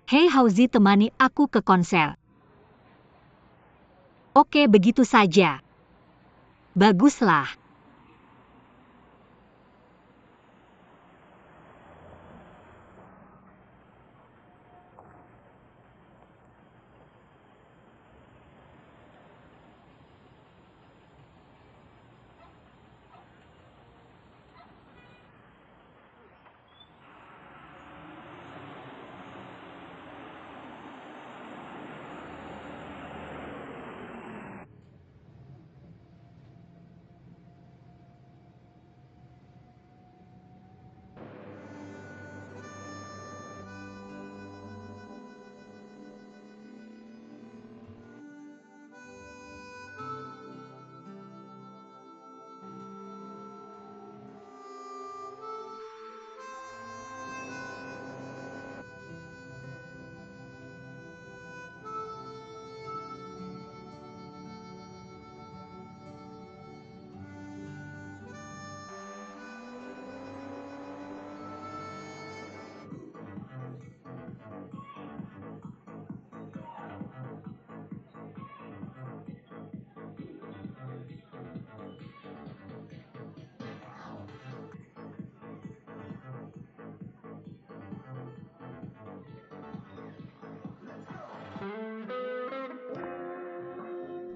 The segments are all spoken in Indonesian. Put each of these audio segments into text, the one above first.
Hei Hauzi, temani aku ke konser. Oke, begitu saja. Baguslah.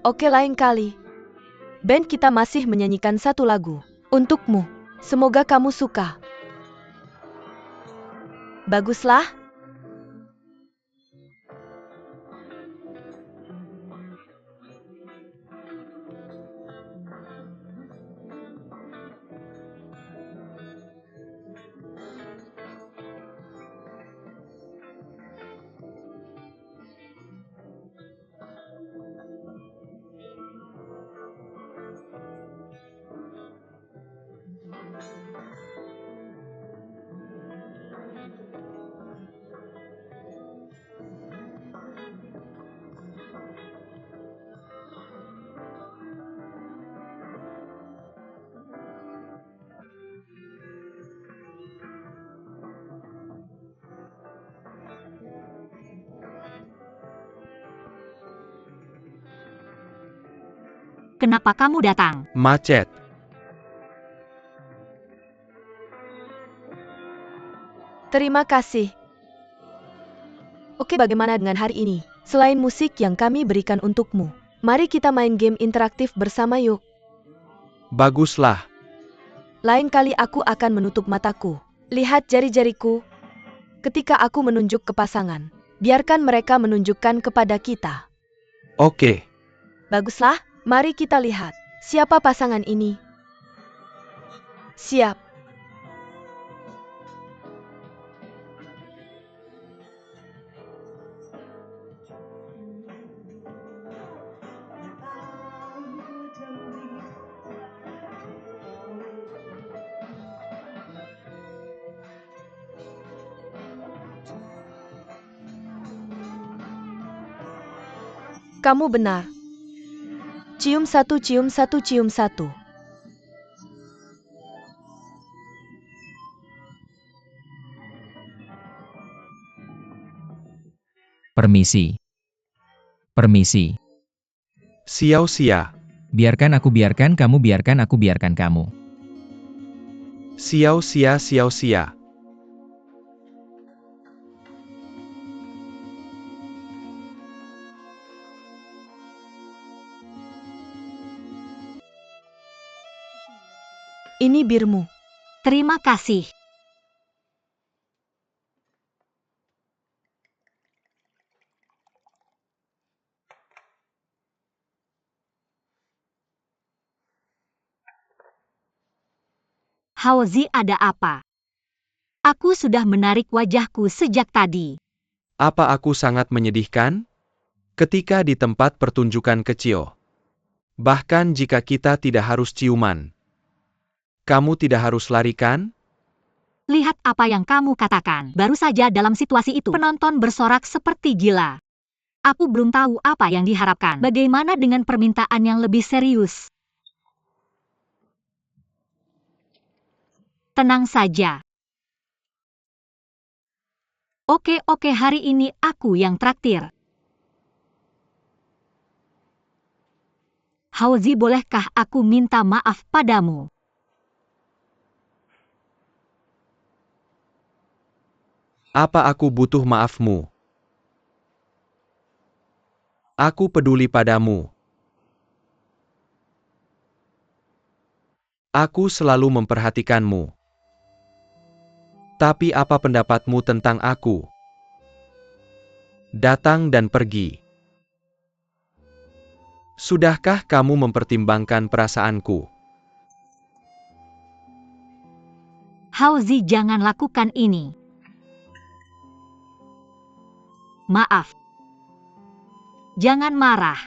Oke, lain kali. Band kita masih menyanyikan satu lagu untukmu. Semoga kamu suka. Baguslah. Kenapa kamu datang? Macet. Terima kasih. Oke, bagaimana dengan hari ini? Selain musik yang kami berikan untukmu, mari kita main game interaktif bersama yuk. Baguslah. Lain kali aku akan menutup mataku. Lihat jari-jariku. Ketika aku menunjuk ke pasangan, biarkan mereka menunjukkan kepada kita. Oke. Baguslah, mari kita lihat. Siapa pasangan ini? Siap. Kamu benar. Cium satu, cium satu, cium satu. Permisi. Permisi. Xiao-xia. Biarkan aku biarkan kamu biarkan aku biarkan kamu. Xiao-xia, xiao-xia. Ini birmu. Terima kasih. Hauzi, ada apa? Aku sudah menarik wajahku sejak tadi. Apa aku sangat menyedihkan? Ketika di tempat pertunjukan kecil. Bahkan jika kita tidak harus ciuman. Kamu tidak harus lari kan? Lihat apa yang kamu katakan. Baru saja dalam situasi itu, penonton bersorak seperti gila. Aku belum tahu apa yang diharapkan. Bagaimana dengan permintaan yang lebih serius? Tenang saja. Oke, hari ini aku yang traktir. Haozi, bolehkah aku minta maaf padamu? Apa aku butuh maafmu? Aku peduli padamu. Aku selalu memperhatikanmu. Tapi apa pendapatmu tentang aku? Datang dan pergi. Sudahkah kamu mempertimbangkan perasaanku? Haozi, jangan lakukan ini. Maaf. Jangan marah.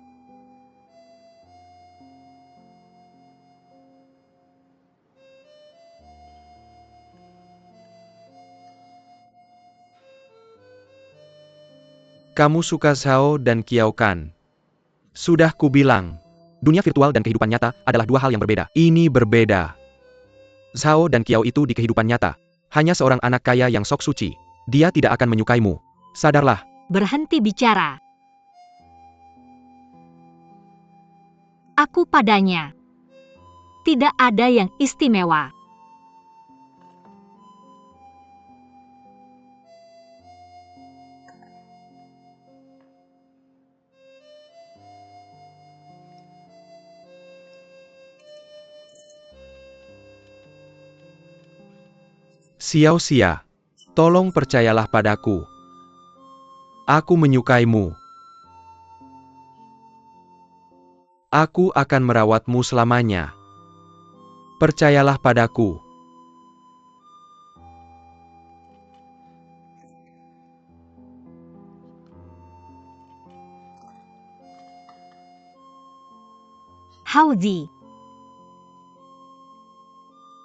Kamu suka Zhao dan Qiao kan? Sudah kubilang. Dunia virtual dan kehidupan nyata adalah dua hal yang berbeda. Ini berbeda. Zhao dan Qiao itu di kehidupan nyata hanya seorang anak kaya yang sok suci. Dia tidak akan menyukaimu. Sadarlah. Berhenti bicara. Aku padanya. Tidak ada yang istimewa. Xiao Xia, tolong percayalah padaku. Aku menyukaimu. Aku akan merawatmu selamanya. Percayalah padaku. Haozi.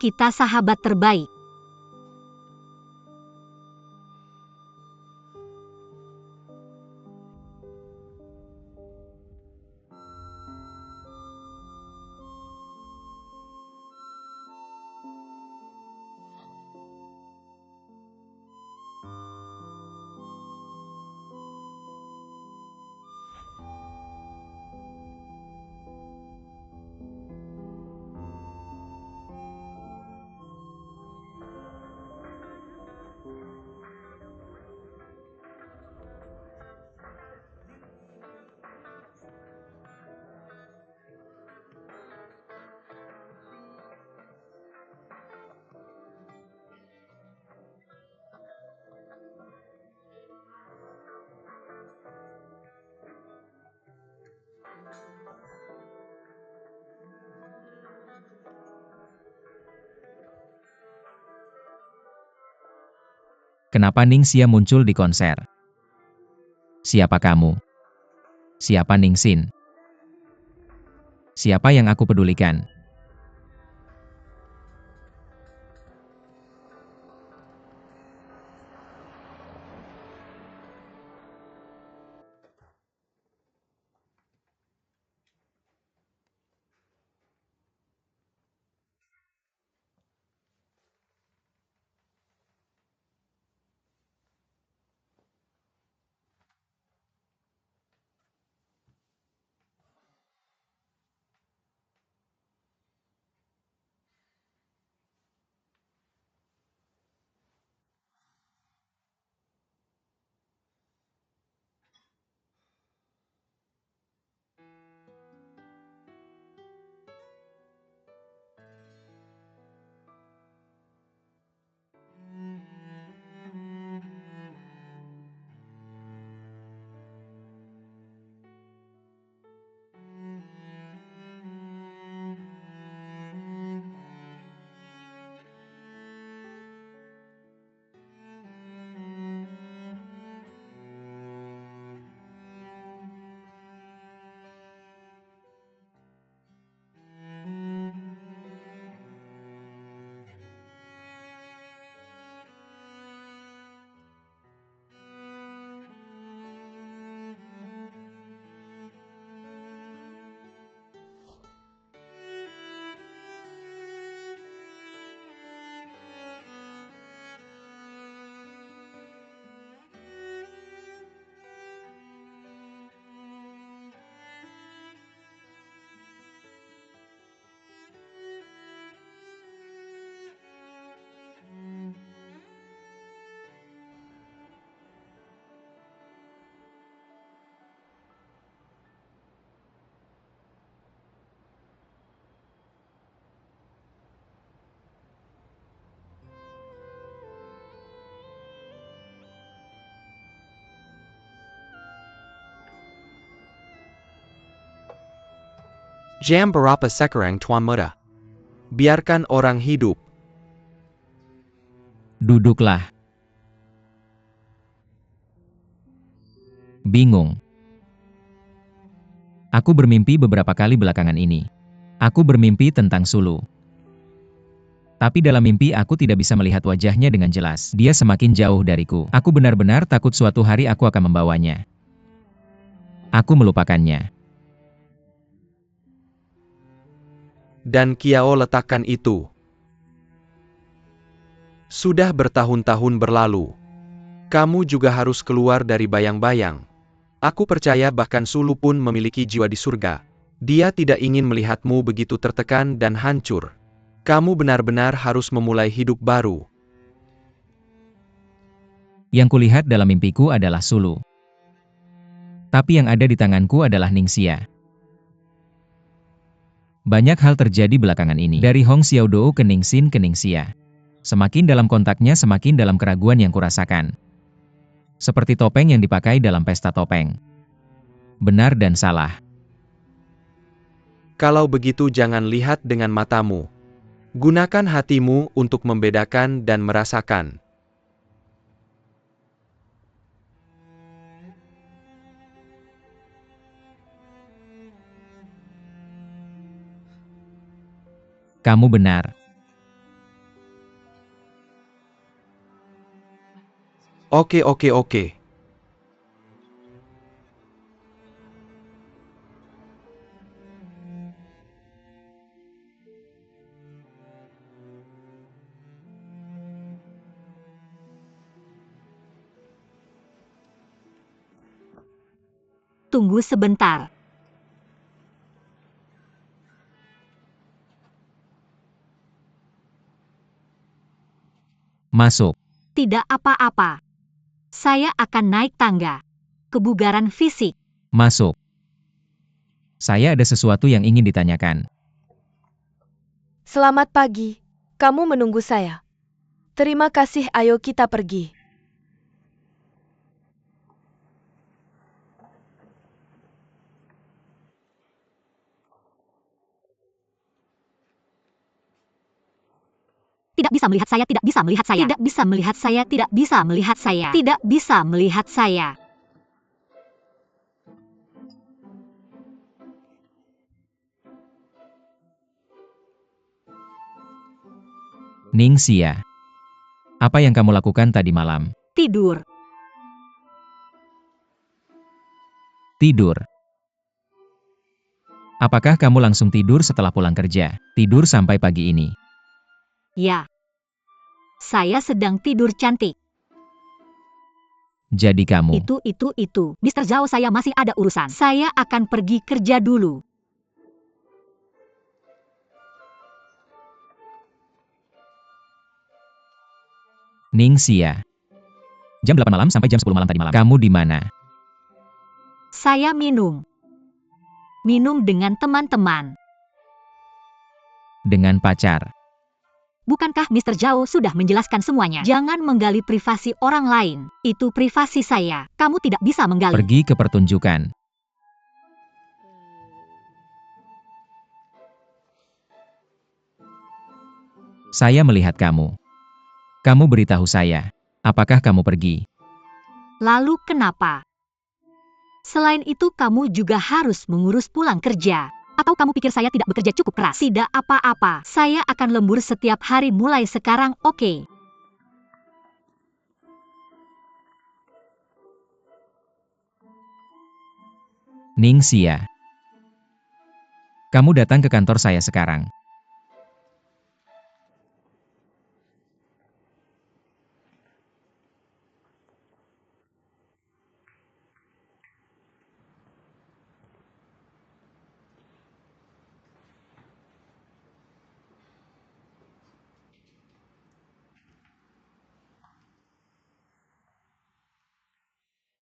Kita sahabat terbaik. Kenapa Ningxia muncul di konser? Siapa kamu? Siapa Ningxin? Siapa yang aku pedulikan? Jam berapa sekarang Tuan Muda? Biarkan orang hidup. Duduklah. Bingung. Aku bermimpi beberapa kali belakangan ini. Aku bermimpi tentang Sulu. Tapi dalam mimpi aku tidak bisa melihat wajahnya dengan jelas. Dia semakin jauh dariku. Aku benar-benar takut suatu hari aku akan membawanya. Aku melupakannya. Dan Kiao letakkan itu. Sudah bertahun-tahun berlalu. Kamu juga harus keluar dari bayang-bayang. Aku percaya bahkan Sulu pun memiliki jiwa di surga. Dia tidak ingin melihatmu begitu tertekan dan hancur. Kamu benar-benar harus memulai hidup baru. Yang kulihat dalam mimpiku adalah Sulu. Tapi yang ada di tanganku adalah Ningxia. Banyak hal terjadi belakangan ini. Dari Hong Xiaodou ke Ningxin ke Ningxia. Semakin dalam kontaknya semakin dalam keraguan yang kurasakan. Seperti topeng yang dipakai dalam pesta topeng. Benar dan salah. Kalau begitu jangan lihat dengan matamu. Gunakan hatimu untuk membedakan dan merasakan. Kamu benar. Oke. Tunggu sebentar. Masuk. Tidak apa-apa. Saya akan naik tangga. Kebugaran fisik. Masuk. Saya ada sesuatu yang ingin ditanyakan. Selamat pagi. Kamu menunggu saya. Terima kasih, ayo kita pergi. Tidak bisa melihat saya, tidak bisa melihat saya. Tidak bisa melihat saya, tidak bisa melihat saya. Tidak bisa melihat saya. Ningxia. Apa yang kamu lakukan tadi malam? Tidur. Tidur. Apakah kamu langsung tidur setelah pulang kerja? Tidur sampai pagi ini? Ya. Saya sedang tidur cantik. Jadi kamu... Itu. Mr. Zhao, saya masih ada urusan. Saya akan pergi kerja dulu. Ningxia. Jam 8 malam sampai jam 10 malam tadi malam. Kamu di mana? Saya minum. Minum dengan teman-teman. Dengan pacar. Bukankah Mr. Zhao sudah menjelaskan semuanya? Jangan menggali privasi orang lain. Itu privasi saya. Kamu tidak bisa menggali. Pergi ke pertunjukan. Saya melihat kamu. Kamu beritahu saya. Apakah kamu pergi? Lalu kenapa? Selain itu kamu juga harus mengurus pulang kerja. Atau kamu pikir saya tidak bekerja cukup keras? Tidak apa-apa. Saya akan lembur setiap hari mulai sekarang, oke? Ningxia. Kamu datang ke kantor saya sekarang.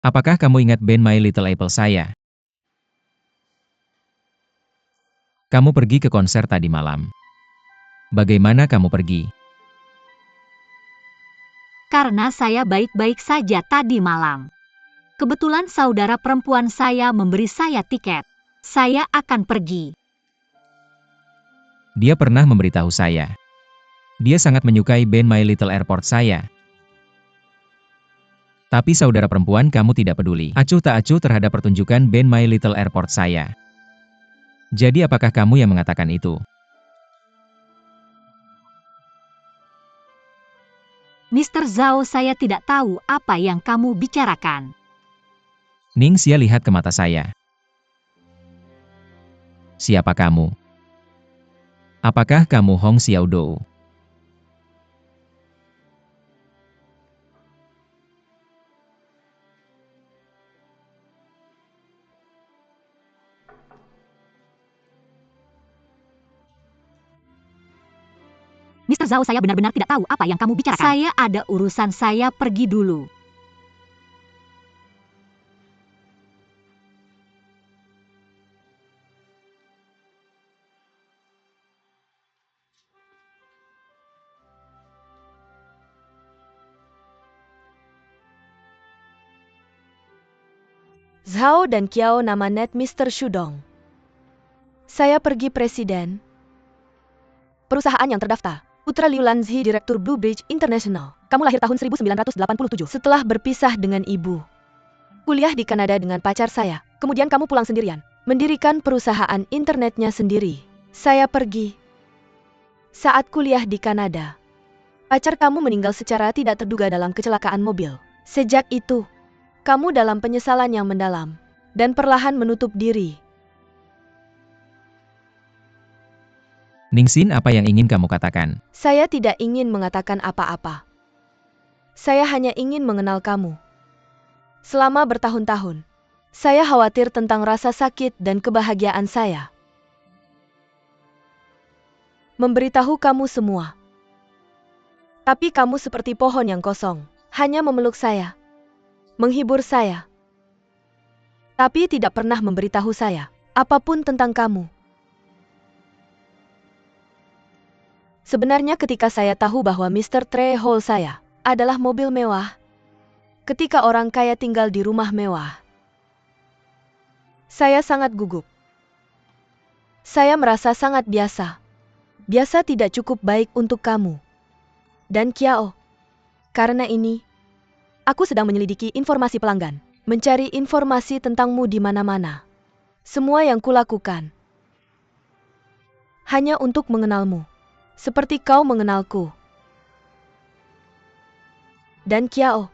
Apakah kamu ingat band My Little Apple saya? Kamu pergi ke konser tadi malam. Bagaimana kamu pergi? Karena saya baik-baik saja tadi malam. Kebetulan saudara perempuan saya memberi saya tiket. Saya akan pergi. Dia pernah memberitahu saya. Dia sangat menyukai band My Little Airport saya. Tapi saudara perempuan kamu tidak peduli. Acuh tak acuh terhadap pertunjukan band My Little Airport saya. Jadi apakah kamu yang mengatakan itu? Mr. Zhao, saya tidak tahu apa yang kamu bicarakan. Ning Xia lihat ke mata saya. Siapa kamu? Apakah kamu Hong Xiaodou? Mr. Zhao, saya benar-benar tidak tahu apa yang kamu bicarakan. Saya ada urusan, saya pergi dulu. Zhao dan Kiao, nama net Mr. Shudong. Saya pergi presiden. Perusahaan yang terdaftar. Putra Liu Lanzi, Direktur Blue Bridge International. Kamu lahir tahun 1987. Setelah berpisah dengan ibu. Kuliah di Kanada dengan pacar saya. Kemudian kamu pulang sendirian. Mendirikan perusahaan internetnya sendiri. Saya pergi. Saat kuliah di Kanada. Pacar kamu meninggal secara tidak terduga dalam kecelakaan mobil. Sejak itu, kamu dalam penyesalan yang mendalam. Dan perlahan menutup diri. Ningsin, apa yang ingin kamu katakan? Saya tidak ingin mengatakan apa-apa. Saya hanya ingin mengenal kamu. Selama bertahun-tahun, saya khawatir tentang rasa sakit dan kebahagiaan saya. Memberitahu kamu semua. Tapi kamu seperti pohon yang kosong, hanya memeluk saya, menghibur saya. Tapi tidak pernah memberitahu saya apapun tentang kamu. Sebenarnya ketika saya tahu bahwa Mr. Trey Hall saya adalah mobil mewah, ketika orang kaya tinggal di rumah mewah, saya sangat gugup. Saya merasa sangat biasa. Biasa tidak cukup baik untuk kamu. Dan Kiao. Karena ini, aku sedang menyelidiki informasi pelanggan, mencari informasi tentangmu di mana-mana. Semua yang kulakukan hanya untuk mengenalmu. Seperti kau mengenalku. Dan Kiao,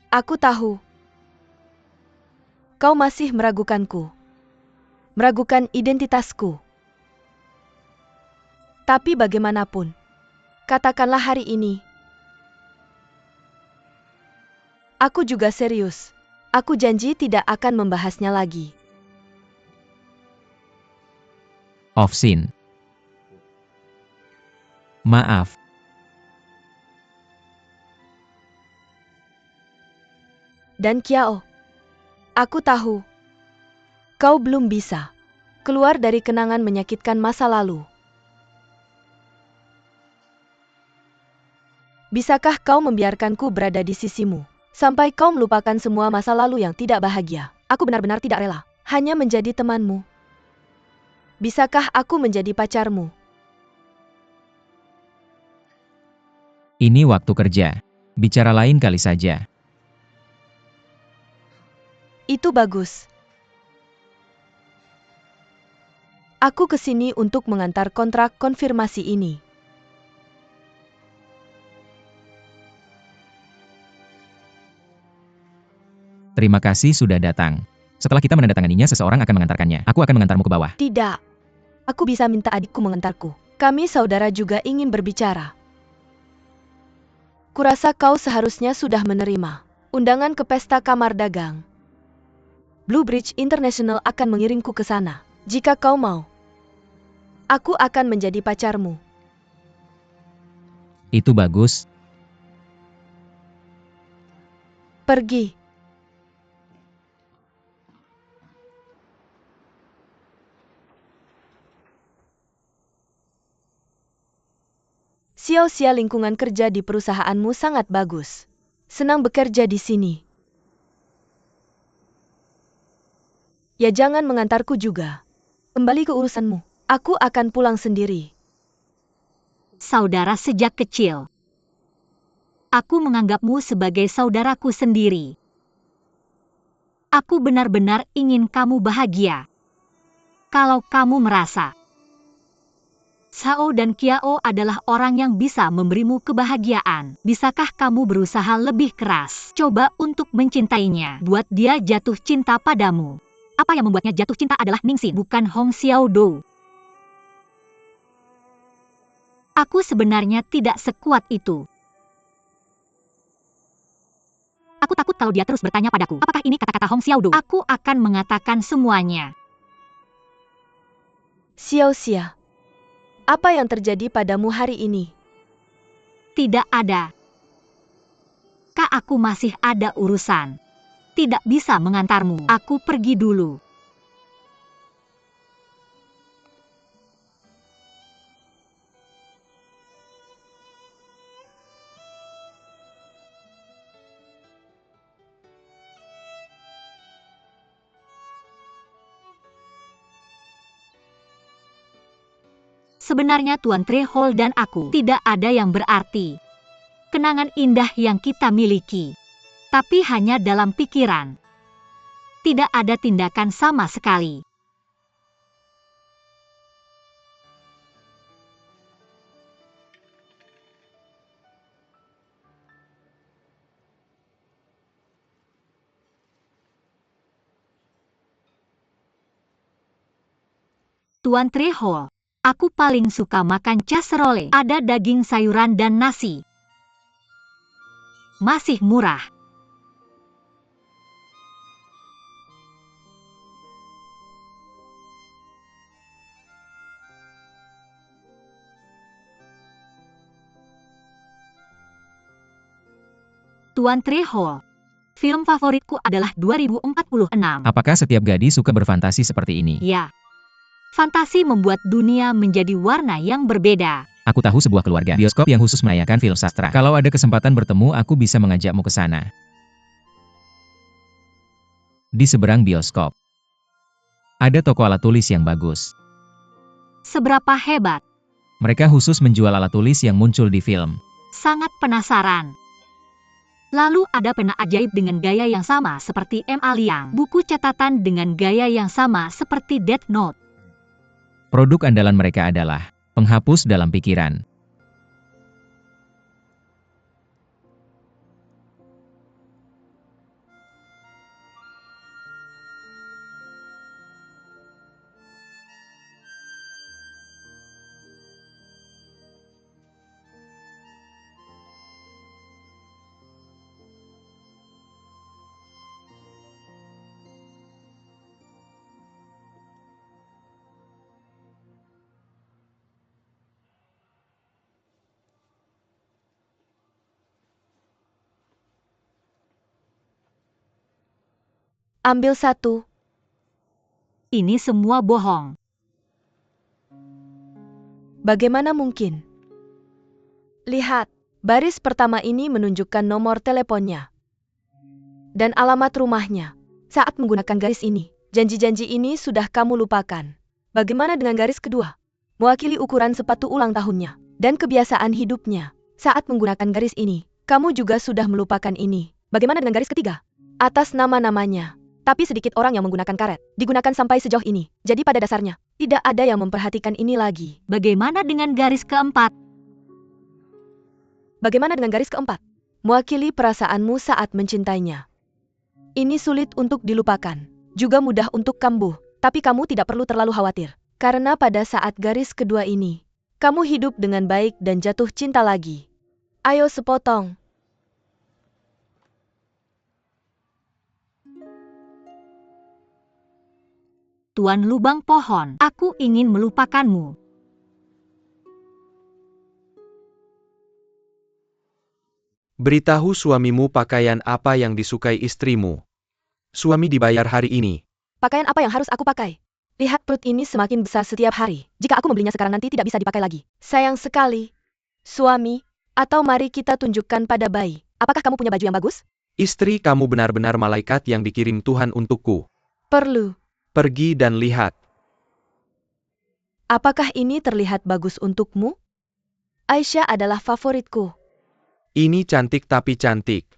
aku tahu kau masih meragukanku, meragukan identitasku. Tapi bagaimanapun, katakanlah hari ini, aku juga serius. Aku janji tidak akan membahasnya lagi. Offsin. Maaf. Dan Kiao, aku tahu kau belum bisa keluar dari kenangan menyakitkan masa lalu. Bisakah kau membiarkanku berada di sisimu sampai kau melupakan semua masa lalu yang tidak bahagia? Aku benar-benar tidak rela hanya menjadi temanmu. Bisakah aku menjadi pacarmu? Ini waktu kerja. Bicara lain kali saja. Itu bagus. Aku kesini untuk mengantar kontrak konfirmasi ini. Terima kasih sudah datang. Setelah kita menandatanganinya, seseorang akan mengantarkannya. Aku akan mengantarmu ke bawah. Tidak. Aku bisa minta adikku mengantarku. Kami saudara juga ingin berbicara. Kurasa kau seharusnya sudah menerima undangan ke pesta kamar dagang. Blue Bridge International akan mengirimku ke sana. Jika kau mau, aku akan menjadi pacarmu. Itu bagus. Pergi. Xiao-Xia, lingkungan kerja di perusahaanmu sangat bagus. Senang bekerja di sini. Ya jangan mengantarku juga. Kembali ke urusanmu. Aku akan pulang sendiri. Saudara sejak kecil. Aku menganggapmu sebagai saudaraku sendiri. Aku benar-benar ingin kamu bahagia. Kalau kamu merasa Sao dan Kiao adalah orang yang bisa memberimu kebahagiaan, bisakah kamu berusaha lebih keras? Coba untuk mencintainya, buat dia jatuh cinta padamu. Apa yang membuatnya jatuh cinta adalah Ningsin, bukan Hong Xiaodou. Aku sebenarnya tidak sekuat itu. Aku takut kalau dia terus bertanya padaku, apakah ini kata-kata Hong Xiaodou? Aku akan mengatakan semuanya. Xiao Xia, apa yang terjadi padamu hari ini? Tidak ada. Kak, aku masih ada urusan. Tidak bisa mengantarmu. Aku pergi dulu. Sebenarnya Tuan Trehol dan aku tidak ada yang berarti. Kenangan indah yang kita miliki. Tapi hanya dalam pikiran. Tidak ada tindakan sama sekali. Tuan Trehol, aku paling suka makan casserole. Ada daging sayuran dan nasi. Masih murah. Tuan Trehol, film favoritku adalah 2046. Apakah setiap gadis suka berfantasi seperti ini? Ya. Fantasi membuat dunia menjadi warna yang berbeda. Aku tahu sebuah keluarga bioskop yang khusus menayangkan film sastra. Kalau ada kesempatan bertemu, aku bisa mengajakmu ke sana. Di seberang bioskop, ada toko alat tulis yang bagus. Seberapa hebat? Mereka khusus menjual alat tulis yang muncul di film. Sangat penasaran. Lalu ada pena ajaib dengan gaya yang sama seperti M.A. Liang. Buku catatan dengan gaya yang sama seperti Death Note. Produk andalan mereka adalah penghapus dalam pikiran. Ambil satu. Ini semua bohong. Bagaimana mungkin? Lihat, baris pertama ini menunjukkan nomor teleponnya. Dan alamat rumahnya. Saat menggunakan garis ini, janji-janji ini sudah kamu lupakan. Bagaimana dengan garis kedua? Mewakili ukuran sepatu ulang tahunnya. Dan kebiasaan hidupnya. Saat menggunakan garis ini, kamu juga sudah melupakan ini. Bagaimana dengan garis ketiga? Atas nama-namanya. Tapi sedikit orang yang menggunakan karet. Digunakan sampai sejauh ini. Jadi pada dasarnya, tidak ada yang memperhatikan ini lagi. Bagaimana dengan garis keempat? Bagaimana dengan garis keempat? Mewakili perasaanmu saat mencintainya. Ini sulit untuk dilupakan. Juga mudah untuk kambuh. Tapi kamu tidak perlu terlalu khawatir. Karena pada saat garis kedua ini, kamu hidup dengan baik dan jatuh cinta lagi. Ayo sepotong. Tuan Lubang Pohon, aku ingin melupakanmu. Beritahu suamimu pakaian apa yang disukai istrimu. Suami dibayar hari ini. Pakaian apa yang harus aku pakai? Lihat perut ini semakin besar setiap hari. Jika aku membelinya sekarang nanti tidak bisa dipakai lagi. Sayang sekali. Suami, atau mari kita tunjukkan pada bayi. Apakah kamu punya baju yang bagus? Istri kamu benar-benar malaikat yang dikirim Tuhan untukku. Perlu. Pergi dan lihat. Apakah ini terlihat bagus untukmu? Aisyah adalah favoritku. Ini cantik tapi cantik.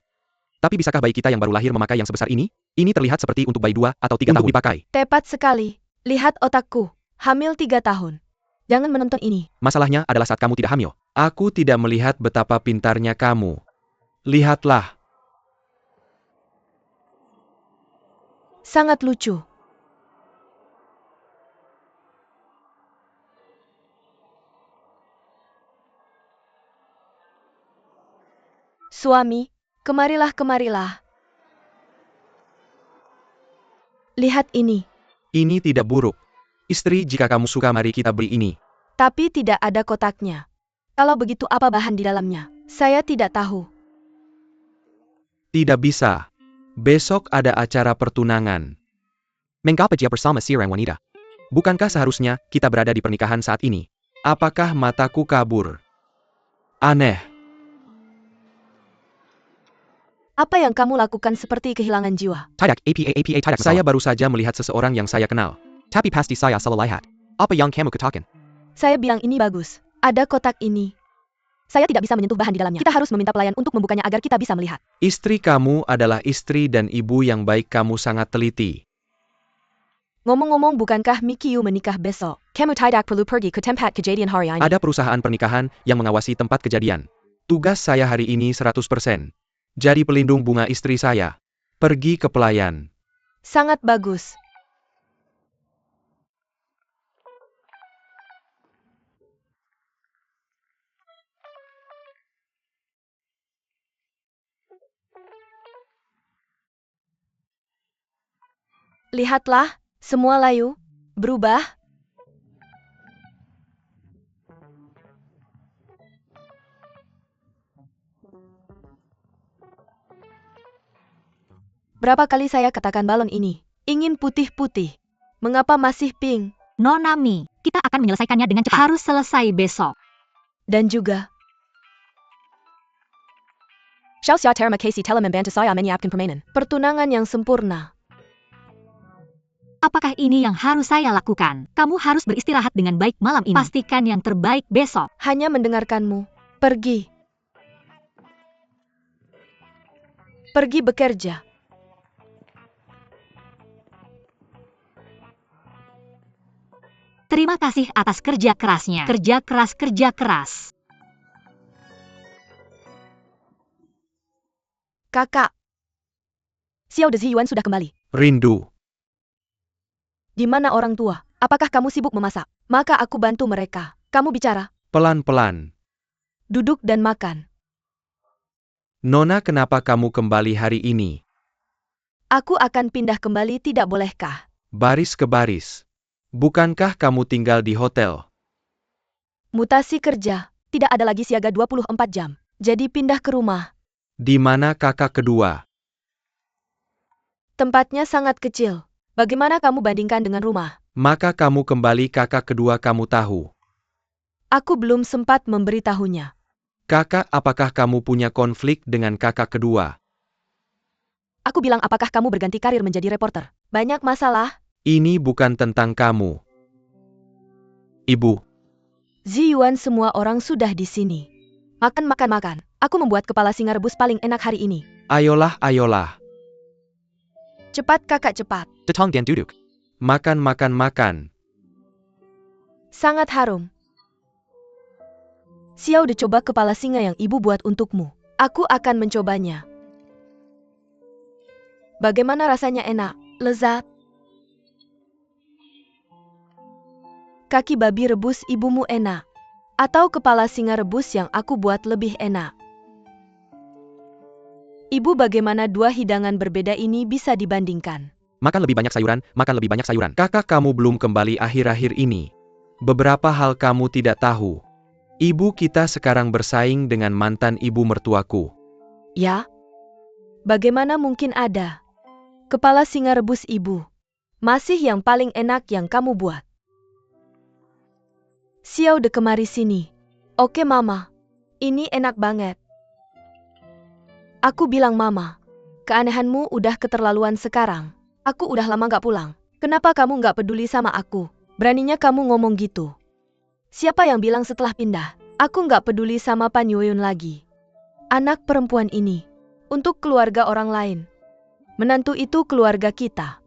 Tapi bisakah bayi kita yang baru lahir memakai yang sebesar ini? Ini terlihat seperti untuk bayi 2 atau 3 tahun dipakai. Tepat sekali. Lihat otakku. Hamil 3 tahun. Jangan menonton ini. Masalahnya adalah saat kamu tidak hamil. Aku tidak melihat betapa pintarnya kamu. Lihatlah. Sangat lucu. Suami, kemarilah. Lihat ini. Ini tidak buruk. Istri, jika kamu suka mari kita beli ini. Tapi tidak ada kotaknya. Kalau begitu apa bahan di dalamnya? Saya tidak tahu. Tidak bisa. Besok ada acara pertunangan. Mengapa dia bersama seorang wanita? Bukankah seharusnya kita berada di pernikahan saat ini? Apakah mataku kabur? Aneh. Apa yang kamu lakukan seperti kehilangan jiwa? Tidak, saya baru saja melihat seseorang yang saya kenal. Tapi pasti saya salah lihat. Apa yang kamu katakan? Saya bilang ini bagus. Ada kotak ini. Saya tidak bisa menyentuh bahan di dalamnya. Kita harus meminta pelayan untuk membukanya agar kita bisa melihat. Istri kamu adalah istri dan ibu yang baik, kamu sangat teliti. Ngomong-ngomong, bukankah Mikiu menikah besok? Kamu tidak perlu pergi ke tempat kejadian hari ini. Ada perusahaan pernikahan yang mengawasi tempat kejadian. Tugas saya hari ini 100%. Jadi pelindung bunga istri saya. Pergi ke pelayan. Sangat bagus. Lihatlah, semua layu berubah. Berapa kali saya katakan balon ini ingin putih-putih. Mengapa masih pink? Nona Mi, kita akan menyelesaikannya dengan cepat. Harus selesai besok. Dan juga Xiaoxia Terima kasih telah membantu saya menyiapkan permainan. Pertunangan yang sempurna. Apakah ini yang harus saya lakukan? Kamu harus beristirahat dengan baik malam ini. Pastikan yang terbaik besok. Hanya mendengarkanmu. Pergi. Pergi bekerja. Terima kasih atas kerja kerasnya. Kerja keras. Kakak. Xiao de Ziyuan sudah kembali. Rindu. Di mana orang tua? Apakah kamu sibuk memasak? Maka aku bantu mereka. Kamu bicara. Pelan-pelan. Duduk dan makan. Nona, kenapa kamu kembali hari ini? Aku akan pindah kembali, tidak bolehkah? Baris ke baris. Bukankah kamu tinggal di hotel? Mutasi kerja. Tidak ada lagi siaga 24 jam. Jadi pindah ke rumah. Di mana kakak kedua? Tempatnya sangat kecil. Bagaimana kamu bandingkan dengan rumah? Maka kamu kembali, kakak kedua kamu tahu. Aku belum sempat memberitahunya. Kakak, apakah kamu punya konflik dengan kakak kedua? Aku bilang apakah kamu berganti karir menjadi reporter? Banyak masalah. Ini bukan tentang kamu. Ibu. Ziyuan, semua orang sudah di sini. Makan. Aku membuat kepala singa rebus paling enak hari ini. Ayolah. Cepat kakak, cepat. Datang dan duduk. Makan. Sangat harum. Xiao de, coba kepala singa yang ibu buat untukmu. Aku akan mencobanya. Bagaimana rasanya? Enak, lezat. Kaki babi rebus ibumu enak. Atau kepala singa rebus yang aku buat lebih enak? Ibu, bagaimana dua hidangan berbeda ini bisa dibandingkan? Makan lebih banyak sayuran. Kakak kamu belum kembali akhir-akhir ini. Beberapa hal kamu tidak tahu. Ibu kita sekarang bersaing dengan mantan ibu mertuaku. Ya? Bagaimana mungkin ada? Kepala singa rebus ibu masih yang paling enak yang kamu buat. Xiao de, kemari sini. Oke mama. Ini enak banget. Aku bilang mama. Keanehanmu udah keterlaluan sekarang. Aku udah lama gak pulang. Kenapa kamu gak peduli sama aku? Beraninya kamu ngomong gitu. Siapa yang bilang setelah pindah? Aku nggak peduli sama Pan Yoyun lagi. Anak perempuan ini, untuk keluarga orang lain. Menantu itu keluarga kita.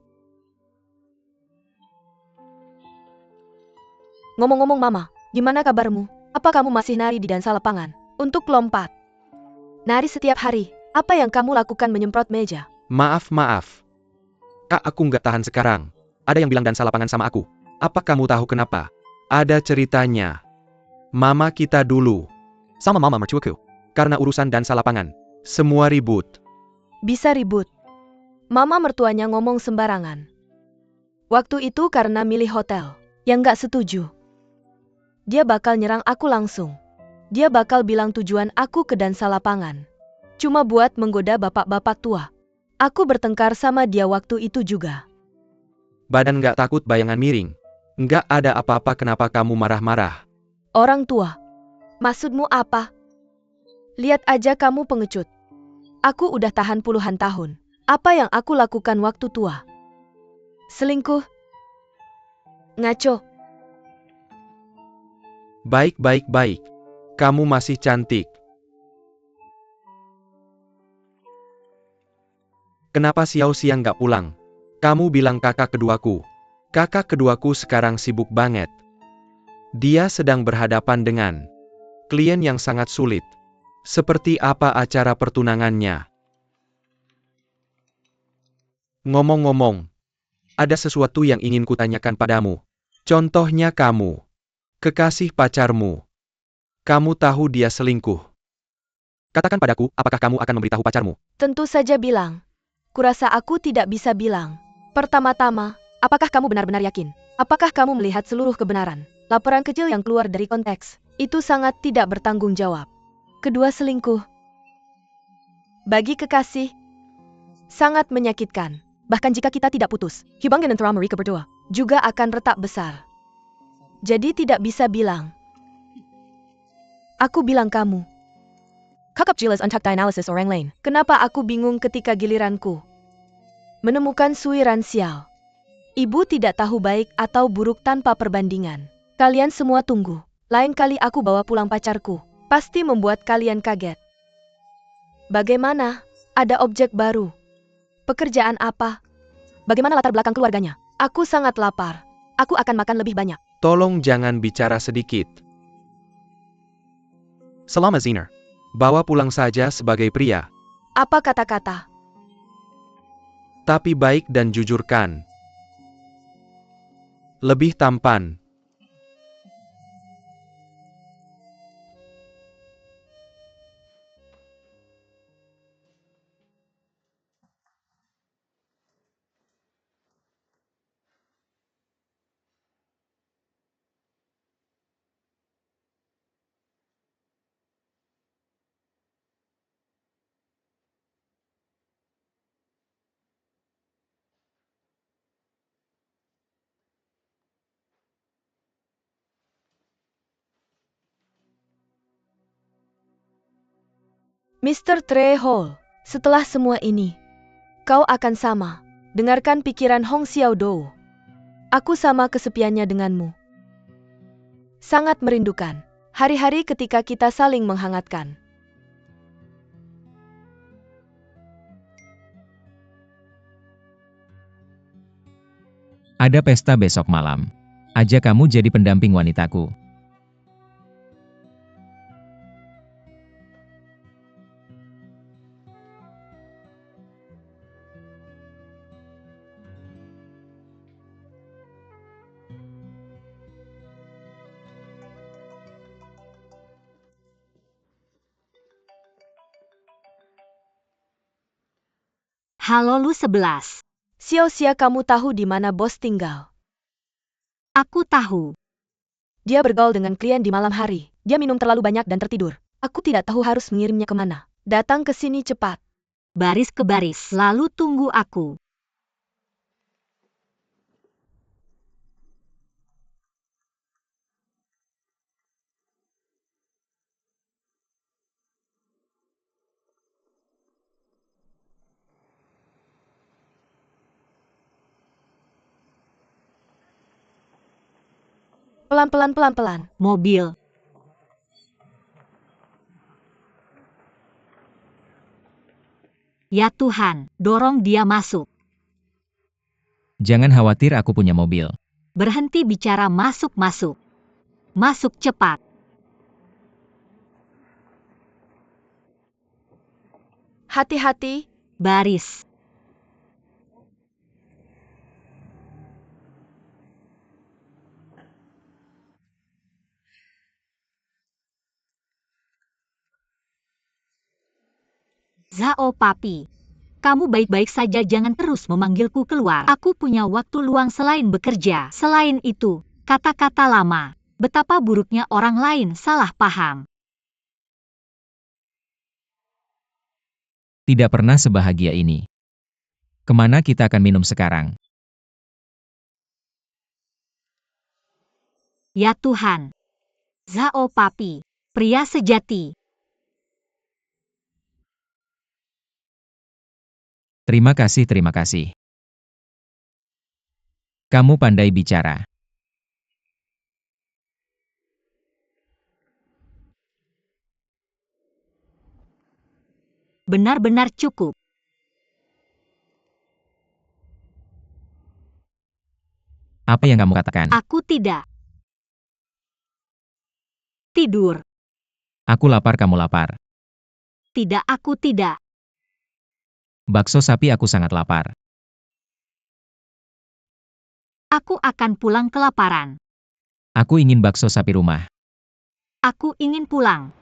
Ngomong-ngomong Mama, gimana kabarmu? Apa kamu masih nari di dansa lapangan? Untuk lompat. Nari setiap hari, apa yang kamu lakukan menyemprot meja? Maaf. Kak, aku nggak tahan sekarang. Ada yang bilang dansa lapangan sama aku. Apa kamu tahu kenapa? Ada ceritanya. Mama kita dulu. Sama mama mertuaku. Karena urusan dansa lapangan. Semua ribut. Bisa ribut. Mama mertuanya ngomong sembarangan. Waktu itu karena milih hotel, yang nggak setuju. Dia bakal nyerang aku langsung. Dia bakal bilang tujuan aku ke dansa lapangan. Cuma buat menggoda bapak-bapak tua. Aku bertengkar sama dia waktu itu juga. Badan nggak takut bayangan miring. Nggak ada apa-apa, kenapa kamu marah-marah? Orang tua. Maksudmu apa? Lihat aja kamu pengecut. Aku udah tahan puluhan tahun. Apa yang aku lakukan waktu tua? Selingkuh? Ngaco? Baik. Kamu masih cantik. Kenapa siang-siang nggak pulang? Kamu bilang kakak keduaku. Kakak keduaku sekarang sibuk banget. Dia sedang berhadapan dengan klien yang sangat sulit. Seperti apa acara pertunangannya? Ngomong-ngomong, ada sesuatu yang ingin kutanyakan padamu. Contohnya kamu, kekasih pacarmu. Kamu tahu dia selingkuh. Katakan padaku, apakah kamu akan memberitahu pacarmu? Tentu saja bilang. Kurasa aku tidak bisa bilang. Pertama-tama, apakah kamu benar-benar yakin? Apakah kamu melihat seluruh kebenaran? Laporan kecil yang keluar dari konteks, itu sangat tidak bertanggung jawab. Kedua, selingkuh. Bagi kekasih, sangat menyakitkan. Bahkan jika kita tidak putus, hubungan antara mereka berdua juga akan retak besar. Jadi tidak bisa bilang. Aku bilang kamu. Kakap jelas untuk dianalisis orang lain. Kenapa aku bingung ketika giliranku menemukan suiran sial? Ibu tidak tahu baik atau buruk tanpa perbandingan. Kalian semua tunggu. Lain kali aku bawa pulang pacarku. Pasti membuat kalian kaget. Bagaimana? Ada objek baru? Pekerjaan apa? Bagaimana latar belakang keluarganya? Aku sangat lapar. Aku akan makan lebih banyak. Tolong jangan bicara sedikit. Selama Ziner. Bawa pulang saja sebagai pria. Apa kata-kata? Tapi baik dan jujurkan. Lebih tampan. Mr. Trehole, setelah semua ini, kau akan sama. Dengarkan pikiran Hong Xiaodou. Aku sama kesepiannya denganmu. Sangat merindukan. Hari-hari ketika kita saling menghangatkan. Ada pesta besok malam. Ajak kamu jadi pendamping wanitaku. Halo lu 11. Xiao-Xia, kamu tahu di mana bos tinggal? Aku tahu. Dia bergaul dengan klien di malam hari. Dia minum terlalu banyak dan tertidur. Aku tidak tahu harus mengirimnya kemana. Datang ke sini cepat. Baris ke baris. Lalu tunggu aku. Pelan-pelan, pelan-pelan. Mobil. Ya Tuhan, dorong dia masuk. Jangan khawatir, aku punya mobil. Berhenti bicara, masuk. Masuk cepat. Hati-hati. Baris. Zhao Papi, kamu baik-baik saja, jangan terus memanggilku keluar. Aku punya waktu luang selain bekerja. Selain itu, kata-kata lama. Betapa buruknya orang lain salah paham. Tidak pernah sebahagia ini. Kemana kita akan minum sekarang? Ya Tuhan. Zhao Papi, pria sejati. Terima kasih, terima kasih. Kamu pandai bicara. Benar-benar cukup. Apa yang kamu katakan? Aku tidak tidur. Aku lapar, kamu lapar. Tidak, aku tidak. Bakso sapi, aku sangat lapar. Aku akan pulang kelaparan. Aku ingin bakso sapi rumah. Aku ingin pulang.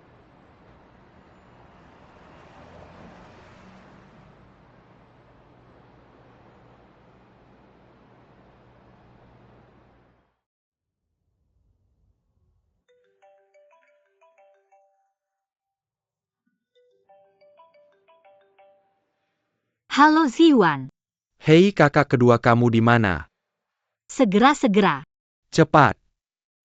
Halo Ziwan. Hei kakak kedua, kamu di mana? Segera. Cepat.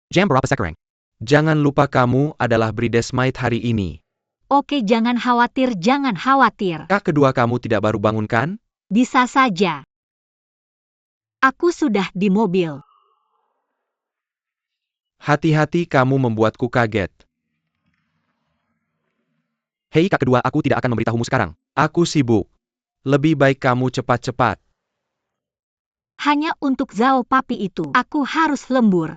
Jam berapa sekarang? Jangan lupa kamu adalah bridesmaid hari ini. Oke, jangan khawatir. Kak kedua kamu tidak baru bangun kan? Bisa saja. Aku sudah di mobil. Hati-hati, kamu membuatku kaget. Hei kak kedua, aku tidak akan memberitahumu sekarang. Aku sibuk. Lebih baik kamu cepat-cepat. Hanya untuk Zhao Papi itu, aku harus lembur.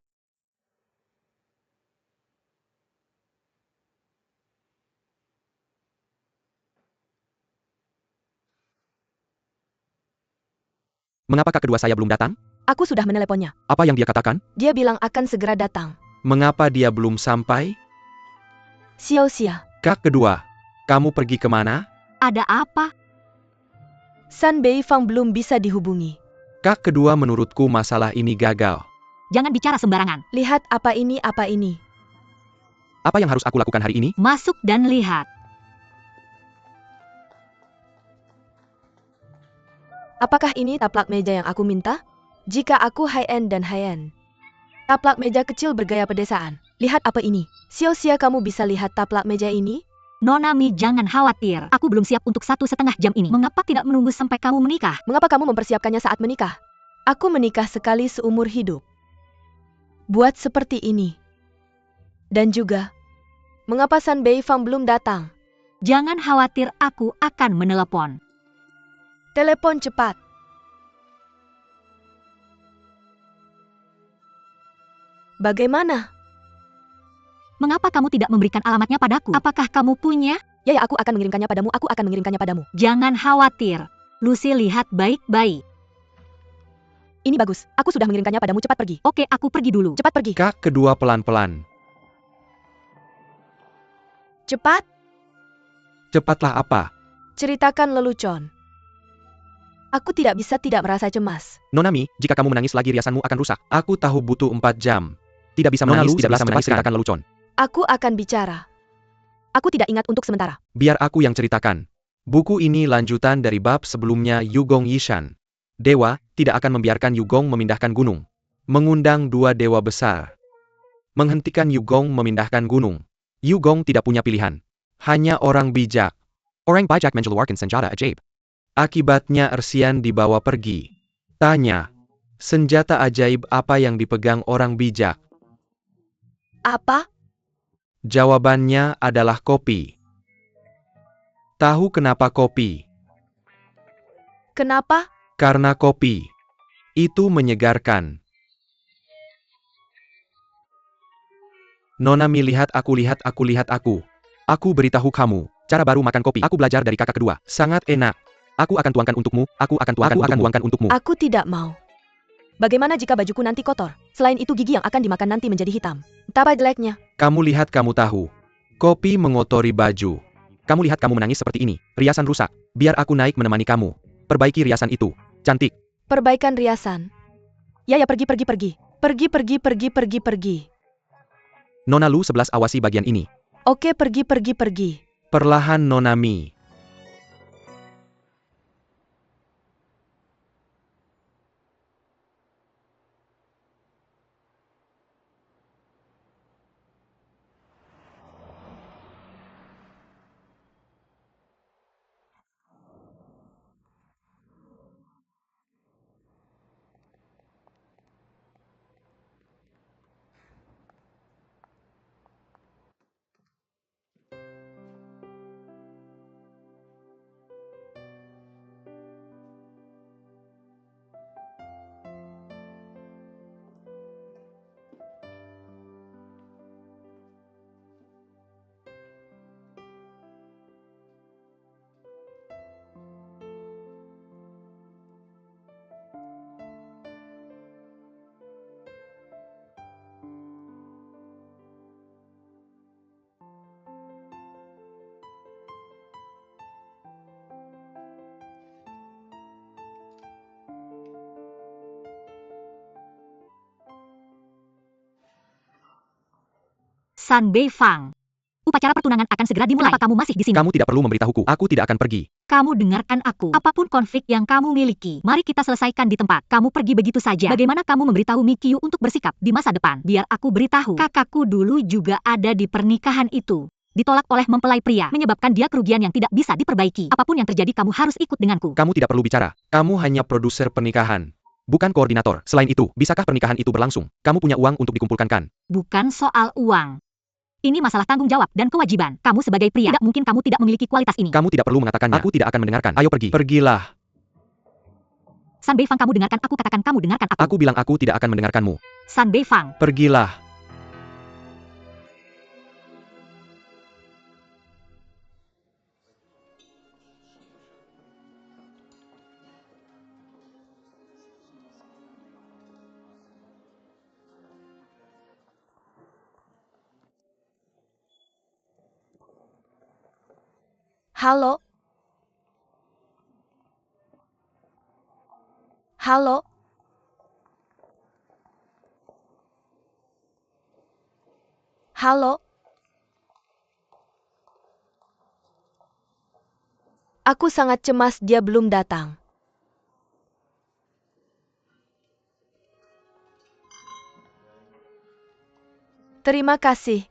Mengapa kak kedua saya belum datang? Aku sudah meneleponnya. Apa yang dia katakan? Dia bilang akan segera datang. Mengapa dia belum sampai? Xiao-xia. Kak kedua, kamu pergi kemana? Ada apa? San Beifang belum bisa dihubungi. Kak kedua, menurutku masalah ini gagal. Jangan bicara sembarangan. Lihat apa ini. Apa yang harus aku lakukan hari ini? Masuk dan lihat. Apakah ini taplak meja yang aku minta? Jika aku high-end dan high-end. Taplak meja kecil bergaya pedesaan. Lihat apa ini. Xiao-xia, kamu bisa lihat taplak meja ini? Nona Mi, jangan khawatir. Aku belum siap untuk 1,5 jam ini. Mengapa tidak menunggu sampai kamu menikah? Mengapa kamu mempersiapkannya saat menikah? Aku menikah sekali seumur hidup. Buat seperti ini. Dan juga, mengapa San Beifang belum datang? Jangan khawatir, aku akan menelepon. Telepon cepat. Bagaimana? Mengapa kamu tidak memberikan alamatnya padaku? Apakah kamu punya? Ya, aku akan mengirimkannya padamu. Jangan khawatir. Lucy, lihat baik-baik. Ini bagus. Aku sudah mengirimkannya padamu. Cepat pergi. Oke, aku pergi dulu. Cepat pergi. Kak kedua, pelan-pelan. Cepat. Cepatlah apa? Ceritakan lelucon. Aku tidak bisa tidak merasa cemas. Nona Mi, jika kamu menangis lagi riasanmu akan rusak. Aku tahu butuh 4 jam. Tidak bisa menangis, tidak bisa menangis, ceritakan lelucon. Aku akan bicara. Aku tidak ingat untuk sementara. Biar aku yang ceritakan. Buku ini lanjutan dari bab sebelumnya Yugong Yishan. Dewa tidak akan membiarkan Yugong memindahkan gunung. Mengundang 2 dewa besar. Menghentikan Yugong memindahkan gunung. Yugong tidak punya pilihan. Hanya orang bijak. Orang bijak mengeluarkan senjata ajaib. Akibatnya Ersian dibawa pergi. Tanya. Senjata ajaib apa yang dipegang orang bijak? Apa? Jawabannya adalah kopi. Tahu kenapa kopi? Kenapa? Karena kopi itu menyegarkan. Nona Mi, lihat aku, lihat aku, lihat aku. Aku beritahu kamu, cara baru makan kopi. Aku belajar dari kakak kedua. Sangat enak. Aku akan tuangkan untukmu, aku akan tuangkan untukmu. Aku tidak mau. Bagaimana jika bajuku nanti kotor? Selain itu gigi yang akan dimakan nanti menjadi hitam. Betapa jeleknya. Kamu lihat, kamu tahu. Kopi mengotori baju. Kamu lihat kamu menangis seperti ini. Riasan rusak. Biar aku naik menemani kamu. Perbaiki riasan itu. Cantik. Perbaikan riasan. Ya, pergi. Pergi. Nona Lu 11, awasi bagian ini. Oke, pergi. Perlahan Nona Mi. San Beifang. Upacara pertunangan akan segera dimulai. Kenapa kamu masih di sini? Kamu tidak perlu memberitahuku. Aku tidak akan pergi. Kamu dengarkan aku. Apapun konflik yang kamu miliki, mari kita selesaikan di tempat. Kamu pergi begitu saja. Bagaimana kamu memberitahu Mikyu untuk bersikap di masa depan? Biar aku beritahu. Kakakku dulu juga ada di pernikahan itu. Ditolak oleh mempelai pria, menyebabkan dia kerugian yang tidak bisa diperbaiki. Apapun yang terjadi, kamu harus ikut denganku. Kamu tidak perlu bicara. Kamu hanya produser pernikahan, bukan koordinator. Selain itu, bisakah pernikahan itu berlangsung? Kamu punya uang untuk dikumpulkan kan? Bukan soal uang. Ini masalah tanggung jawab dan kewajiban. Kamu sebagai pria, tidak mungkin kamu tidak memiliki kualitas ini. Kamu tidak perlu mengatakannya. Aku tidak akan mendengarkan. Ayo pergi. Pergilah. San Beifang, kamu dengarkan aku katakan, kamu dengarkan aku. Aku bilang aku tidak akan mendengarkanmu. San Beifang. Pergilah. Halo? Halo? Halo? Aku sangat cemas dia belum datang. Terima kasih.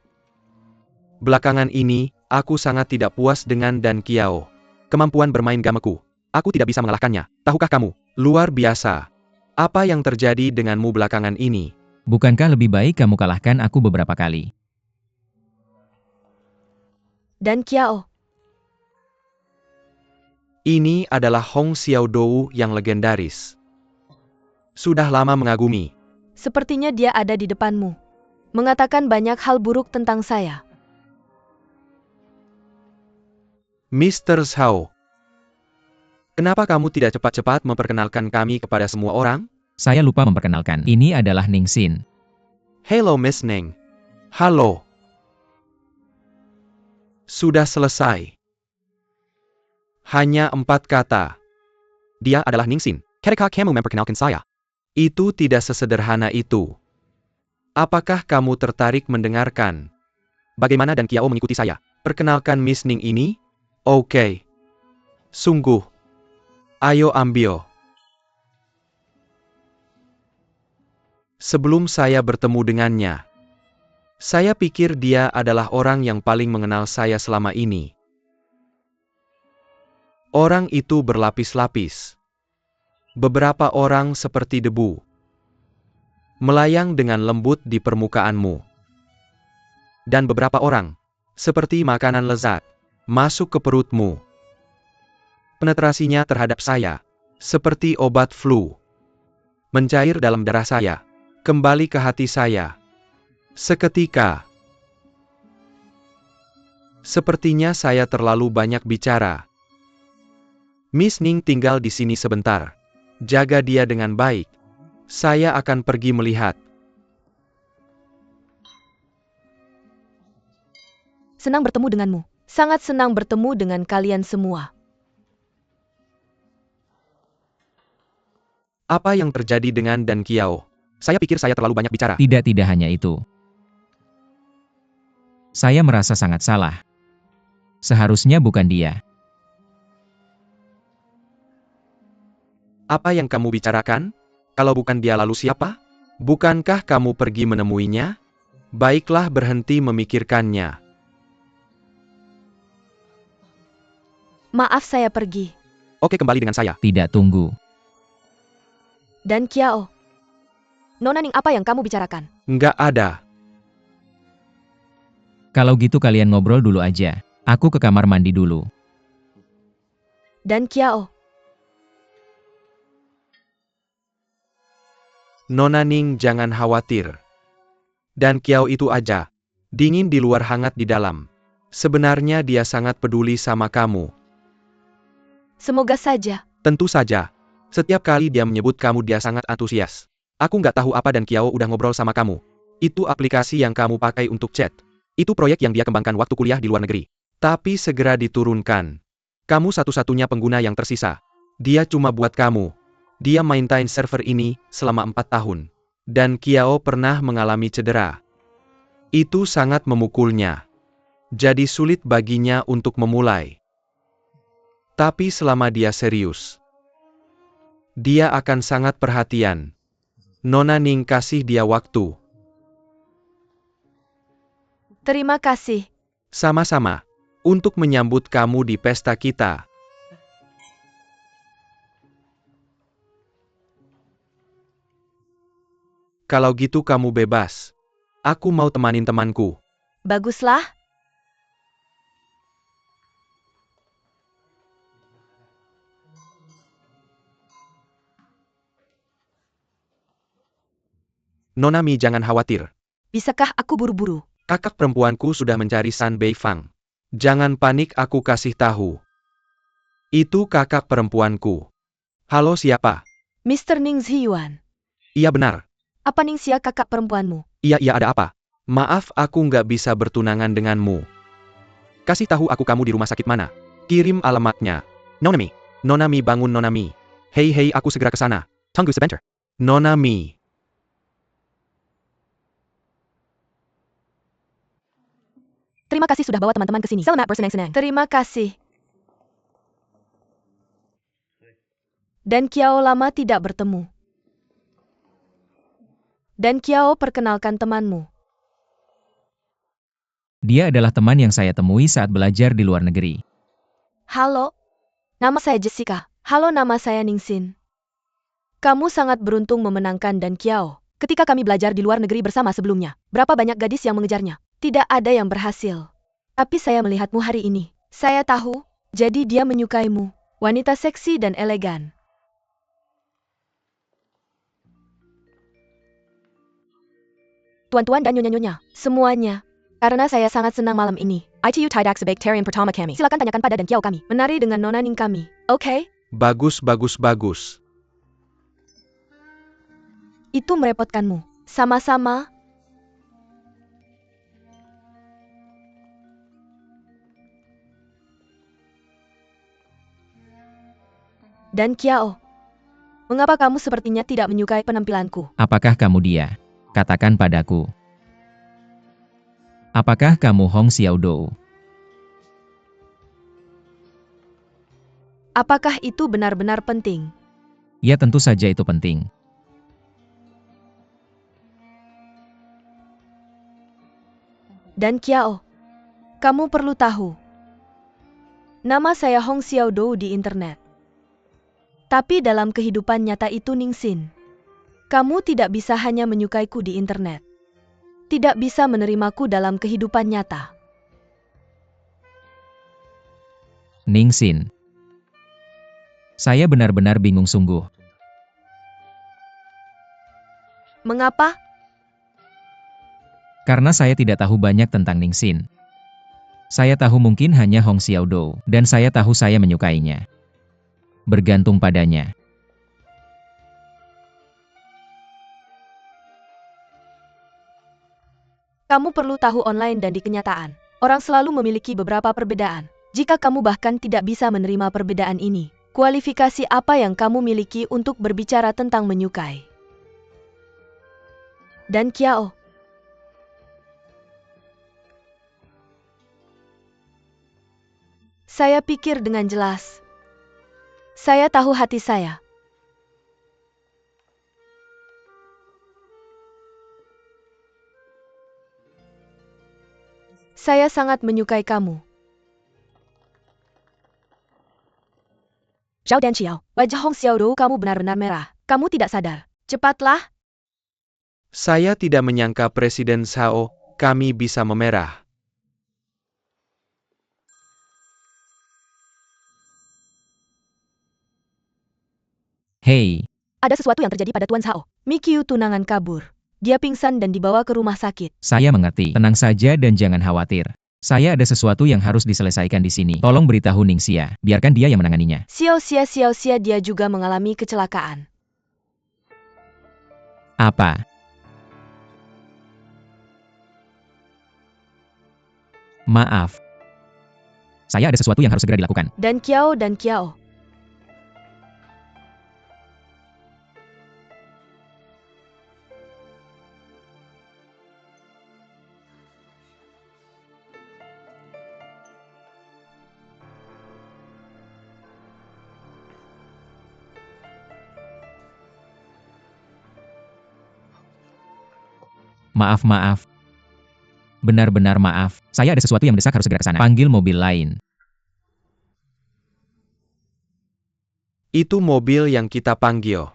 Belakangan ini, aku sangat tidak puas dengan Dan Kiao. Kemampuan bermain gameku. Aku tidak bisa mengalahkannya. Tahukah kamu? Luar biasa. Apa yang terjadi denganmu belakangan ini? Bukankah lebih baik kamu kalahkan aku beberapa kali? Dan Kiao. Ini adalah Hong Xiaodou yang legendaris. Sudah lama mengagumi. Sepertinya dia ada di depanmu. Mengatakan banyak hal buruk tentang saya. Mr. Zhao. Kenapa kamu tidak cepat-cepat memperkenalkan kami kepada semua orang? Saya lupa memperkenalkan. Ini adalah Ning Xin. Hello Miss Ning. Halo. Sudah selesai. Hanya 4 kata. Dia adalah Ning Xin. Ketika kamu memperkenalkan saya? Itu tidak sesederhana itu. Apakah kamu tertarik mendengarkan bagaimana Dan Kiao mengikuti saya? Perkenalkan Miss Ning ini? Oke. Sungguh. Ayo ambil. Sebelum saya bertemu dengannya, saya pikir dia adalah orang yang paling mengenal saya selama ini. Orang itu berlapis-lapis. Beberapa orang seperti debu, melayang dengan lembut di permukaanmu. dan beberapa orang, seperti makanan lezat, masuk ke perutmu. Penetrasinya terhadap saya, seperti obat flu, mencair dalam darah saya, kembali ke hati saya. Seketika. Sepertinya saya terlalu banyak bicara. Miss Ning tinggal di sini sebentar. Jaga dia dengan baik. Saya akan pergi melihat. Senang bertemu denganmu. Sangat senang bertemu dengan kalian semua. Apa yang terjadi dengan Dan Kiao? Saya pikir saya terlalu banyak bicara. Tidak hanya itu. Saya merasa sangat salah. Seharusnya bukan dia. Apa yang kamu bicarakan? Kalau bukan dia lalu siapa? Bukankah kamu pergi menemuinya? Baiklah, berhenti memikirkannya. Maaf, saya pergi. Oke, kembali dengan saya. Tidak, tunggu. Dan Kiao. Nona Ning, apa yang kamu bicarakan? Nggak ada. Kalau gitu kalian ngobrol dulu aja. Aku ke kamar mandi dulu. Dan Kiao. Nona Ning, jangan khawatir. Dan Kiao itu aja. Dingin di luar, hangat di dalam. Sebenarnya dia sangat peduli sama kamu. Semoga saja. Tentu saja. Setiap kali dia menyebut kamu, dia sangat antusias. Aku nggak tahu apa Dan Kiao udah ngobrol sama kamu. Itu aplikasi yang kamu pakai untuk chat. Itu proyek yang dia kembangkan waktu kuliah di luar negeri. Tapi segera diturunkan. Kamu satu-satunya pengguna yang tersisa. Dia cuma buat kamu. Dia maintain server ini selama 4 tahun. Dan Kiao pernah mengalami cedera. Itu sangat memukulnya. Jadi sulit baginya untuk memulai. Tapi selama dia serius, dia akan sangat perhatian. Nona Ning, kasih dia waktu. Terima kasih. Sama-sama. Untuk menyambut kamu di pesta kita. Kalau gitu kamu bebas. Aku mau temanin temanku. Baguslah. Nona Mi, jangan khawatir. Bisakah aku buru-buru? Kakak perempuanku sudah mencari San Beifang. Jangan panik, aku kasih tahu. Itu kakak perempuanku. Halo, siapa? Mr. Ning Zhiyuan. Iya benar. Apa Ningxia kakak perempuanmu? Iya, ada apa? Maaf, aku nggak bisa bertunangan denganmu. Kasih tahu aku kamu di rumah sakit mana. Kirim alamatnya. Nona Mi. Nona Mi, bangun Nona Mi. Hei, aku segera ke sana. Tunggu sebentar. Nona Mi. Terima kasih sudah bawa teman-teman ke sini. Selamat bersenang-senang. Terima kasih. Dan Kiao, lama tidak bertemu. Dan Kiao, perkenalkan temanmu. Dia adalah teman yang saya temui saat belajar di luar negeri. Halo. Nama saya Jessica. Halo, nama saya Ningxin. Kamu sangat beruntung memenangkan Dan Kiao. Ketika kami belajar di luar negeri bersama sebelumnya, berapa banyak gadis yang mengejarnya? Tidak ada yang berhasil. Tapi saya melihatmu hari ini. Saya tahu, jadi dia menyukaimu. Wanita seksi dan elegan. Tuan-tuan dan nyonya-nyonya, semuanya. Karena saya sangat senang malam ini. ITU tidak sebaik-tarian pertama kami. Silakan tanyakan pada Dan Kiao kami. Menari dengan Nona Ning kami. Oke? Bagus. Itu merepotkanmu. Sama-sama. Dan Kiao, mengapa kamu sepertinya tidak menyukai penampilanku? Apakah kamu dia? Katakan padaku. Apakah kamu Hong Xiaodou? Apakah itu benar-benar penting? Ya, tentu saja itu penting. Dan Kiao, kamu perlu tahu. Nama saya Hong Xiaodou di internet. Tapi dalam kehidupan nyata itu Ningxin. Kamu tidak bisa hanya menyukaiku di internet. tidak bisa menerimaku dalam kehidupan nyata. Ningsin. Saya benar-benar bingung sungguh. Mengapa? Karena saya tidak tahu banyak tentang Ningsin. Saya tahu mungkin hanya Hong Xiaodou, dan saya tahu saya menyukainya. Bergantung padanya. Kamu perlu tahu online dan di kenyataan. Orang selalu memiliki beberapa perbedaan. Jika kamu bahkan tidak bisa menerima perbedaan ini, kualifikasi apa yang kamu miliki untuk berbicara tentang menyukai? Dan Kiao. Saya pikir dengan jelas. Saya tahu hati saya. Saya sangat menyukai kamu. Zhao Dan Xiao, wajah Hong Xiaodou kamu benar-benar merah. Kamu tidak sadar. Cepatlah. Saya tidak menyangka Presiden Zhao, kami bisa memerah. Hei, Ada sesuatu yang terjadi pada Tuan Zhao. Mikiu tunangan kabur. Dia pingsan dan dibawa ke rumah sakit. saya mengerti. Tenang saja dan jangan khawatir. Saya ada sesuatu yang harus diselesaikan di sini. Tolong beritahu Ningxia, biarkan dia yang menanganinya. Xiao Xia dia juga mengalami kecelakaan. Apa? Maaf. Saya ada sesuatu yang harus segera dilakukan. Dan Kiao. Maaf. Benar-benar maaf. Saya ada sesuatu yang mendesak harus segera ke sana. Panggil mobil lain. Itu mobil yang kita panggil.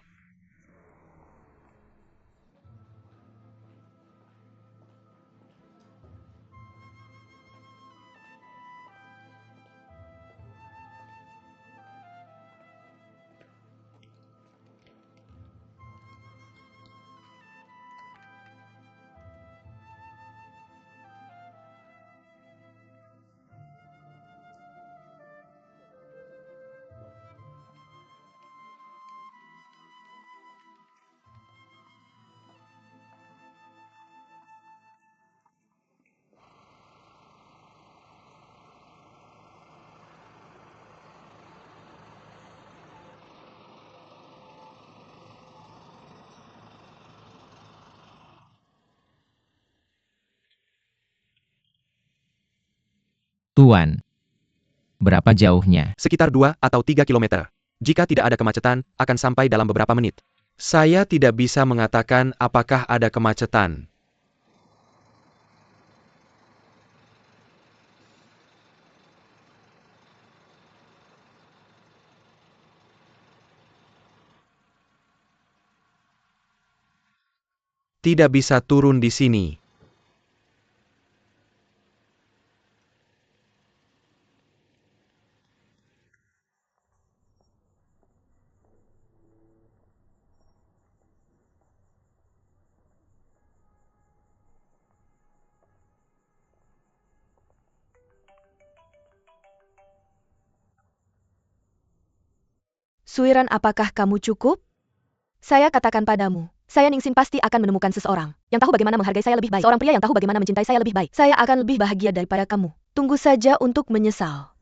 Tuan. Berapa jauhnya? Sekitar 2 atau 3 kilometer. Jika tidak ada kemacetan, akan sampai dalam beberapa menit. Saya tidak bisa mengatakan apakah ada kemacetan. Tidak bisa turun di sini. Suiran, apakah kamu cukup? Saya katakan padamu, saya Ningsin pasti akan menemukan seseorang yang tahu bagaimana menghargai saya lebih baik. Seorang pria yang tahu bagaimana mencintai saya lebih baik. Saya akan lebih bahagia daripada kamu. Tunggu saja untuk menyesal.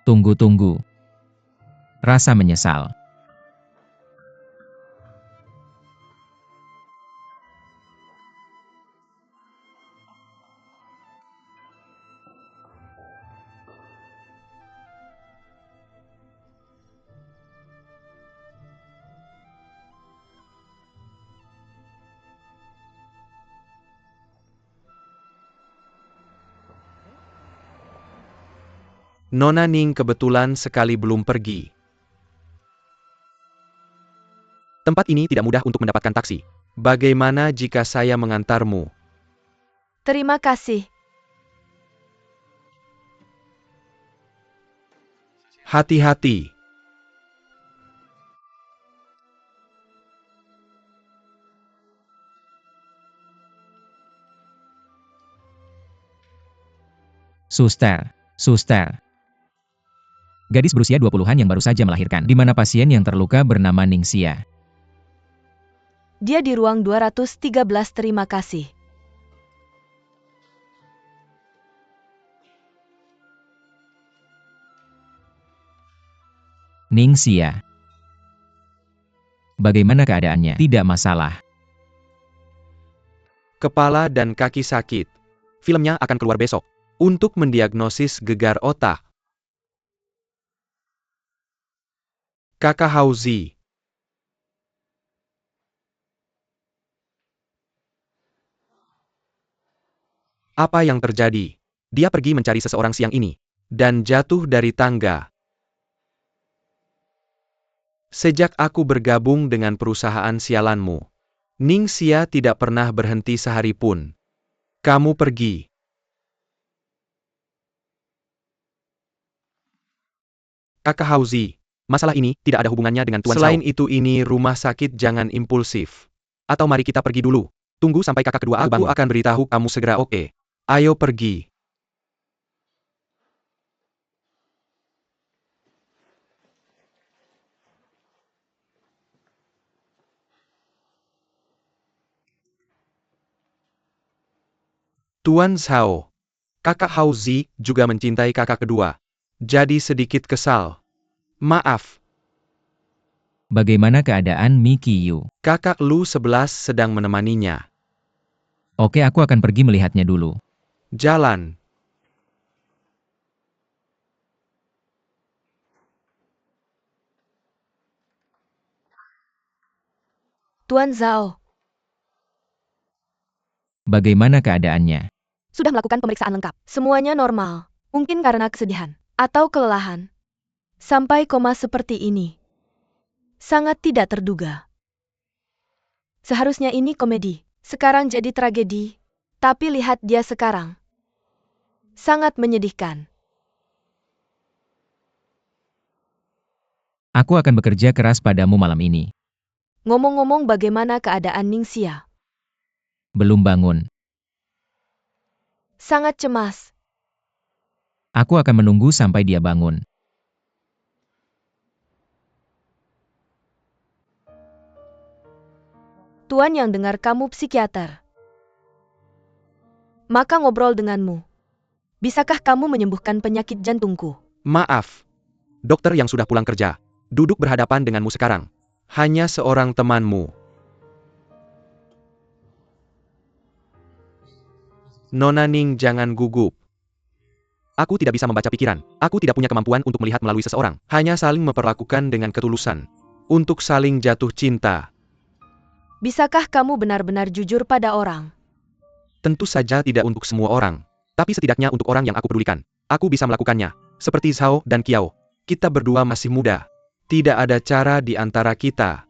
Tunggu. Rasa menyesal. Nona Ning kebetulan sekali belum pergi. Tempat ini tidak mudah untuk mendapatkan taksi. Bagaimana jika saya mengantarmu? Terima kasih. Hati-hati. Suster, suster. Gadis berusia 20-an yang baru saja melahirkan. Di mana pasien yang terluka bernama Ningxia? Dia di ruang 213, terima kasih. Ningxia. Bagaimana keadaannya? Tidak masalah. Kepala dan kaki sakit. Filmnya akan keluar besok. Untuk mendiagnosis gegar otak. Kakak Hauzi. Apa yang terjadi? Dia pergi mencari seseorang siang ini. Dan jatuh dari tangga. Sejak aku bergabung dengan perusahaan sialanmu, Ningxia tidak pernah berhenti sehari pun. Kamu pergi. Kakak Hauzi, masalah ini tidak ada hubungannya dengan Tuan Zhao. Selain itu ini rumah sakit, jangan impulsif. Atau mari kita pergi dulu. Tunggu sampai kakak kedua aku akan beritahu kamu segera, oke? Ayo pergi. Tuan Zhao. Kakak Hauzi juga mencintai kakak kedua. Jadi sedikit kesal. Maaf. Bagaimana keadaan Miki Yu? Kakak Lu 11 sedang menemaninya. Oke, aku akan pergi melihatnya dulu. Jalan. Tuan Zhao, Bagaimana keadaannya? sudah melakukan pemeriksaan lengkap. Semuanya normal. Mungkin karena kesedihan atau kelelahan. Sampai koma seperti ini. Sangat tidak terduga. Seharusnya ini komedi. Sekarang jadi tragedi. Tapi lihat dia sekarang. Sangat menyedihkan. Aku akan bekerja keras padamu malam ini. Ngomong-ngomong, bagaimana keadaan Ningxia? Belum bangun. Sangat cemas. Aku akan menunggu sampai dia bangun. Tuan yang dengar kamu psikiater. Maka ngobrol denganmu. Bisakah kamu menyembuhkan penyakit jantungku? Maaf. Dokter yang sudah pulang kerja. Duduk berhadapan denganmu sekarang. Hanya seorang temanmu. Nona Ning, jangan gugup. Aku tidak bisa membaca pikiran. Aku tidak punya kemampuan untuk melihat melalui seseorang. Hanya saling memperlakukan dengan ketulusan. Untuk saling jatuh cinta. Bisakah kamu benar-benar jujur pada orang? Tentu saja tidak untuk semua orang. Tapi setidaknya untuk orang yang aku pedulikan. Aku bisa melakukannya. Seperti Zhao dan Qiao. Kita berdua masih muda. Tidak ada cara di antara kita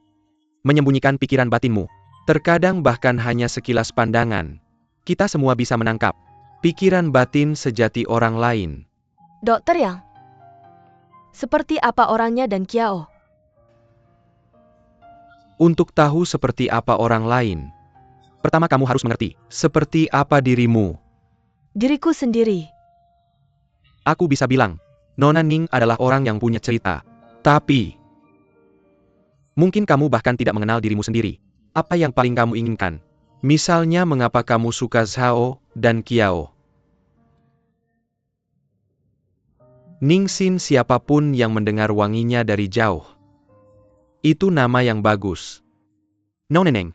menyembunyikan pikiran batinmu. Terkadang bahkan hanya sekilas pandangan. Kita semua bisa menangkap pikiran batin sejati orang lain. Dokter Yang, seperti apa orangnya dan Qiao? Untuk tahu seperti apa orang lain, pertama kamu harus mengerti seperti apa dirimu. Diriku sendiri. Aku bisa bilang, Nona Ning adalah orang yang punya cerita. Tapi, mungkin kamu bahkan tidak mengenal dirimu sendiri. Apa yang paling kamu inginkan? Misalnya mengapa kamu suka Zhao dan Qiao. Ningxin, siapapun yang mendengar wanginya dari jauh. Itu nama yang bagus. Nona Ning,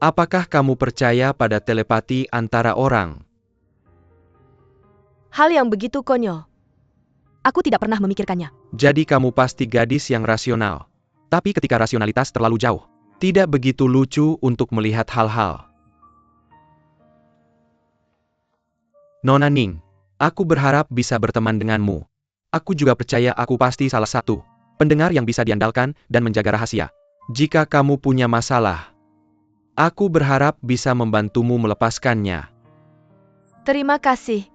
apakah kamu percaya pada telepati antara orang? Hal yang begitu konyol. Aku tidak pernah memikirkannya. Jadi kamu pasti gadis yang rasional. Tapi ketika rasionalitas terlalu jauh, tidak begitu lucu untuk melihat hal-hal. Nona Ning, aku berharap bisa berteman denganmu. Aku juga percaya aku pasti salah satu pendengar yang bisa diandalkan dan menjaga rahasia. Jika kamu punya masalah, aku berharap bisa membantumu melepaskannya. Terima kasih.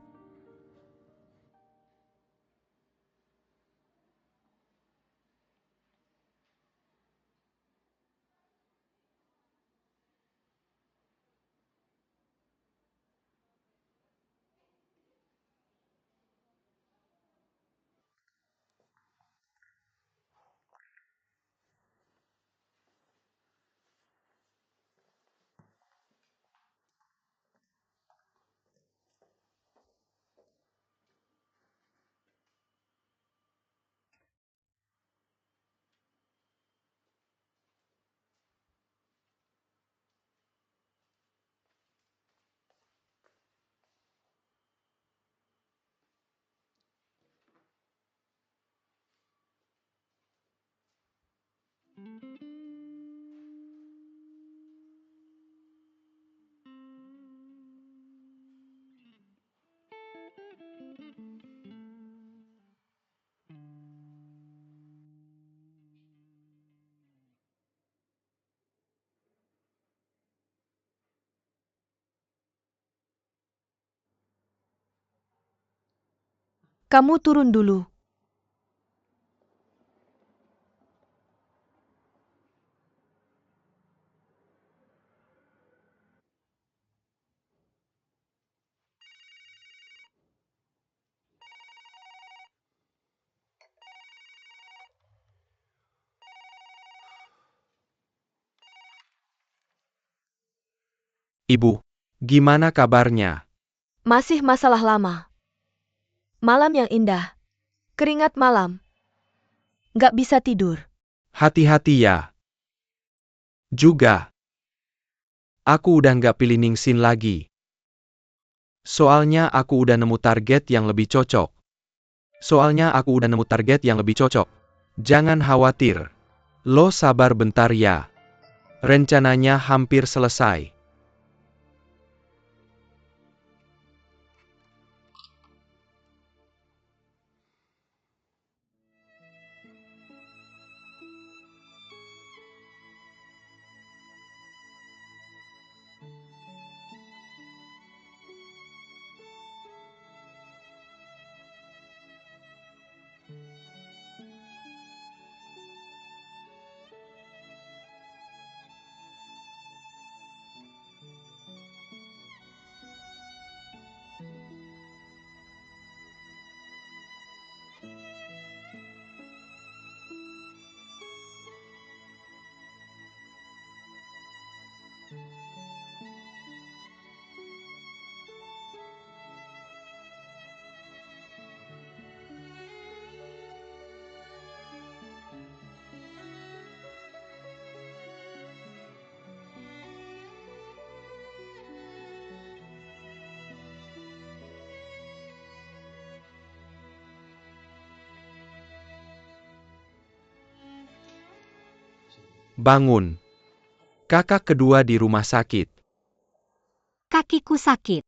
Kamu turun dulu. Ibu, gimana kabarnya? Masih masalah lama. Malam yang indah. Keringat malam. Gak bisa tidur. Hati-hati ya. Juga, aku udah nggak pilih Ningsin lagi. Soalnya aku udah nemu target yang lebih cocok. Jangan khawatir. Lo sabar bentar ya. Rencananya hampir selesai. Bangun. Kakak kedua di rumah sakit. Kakiku sakit.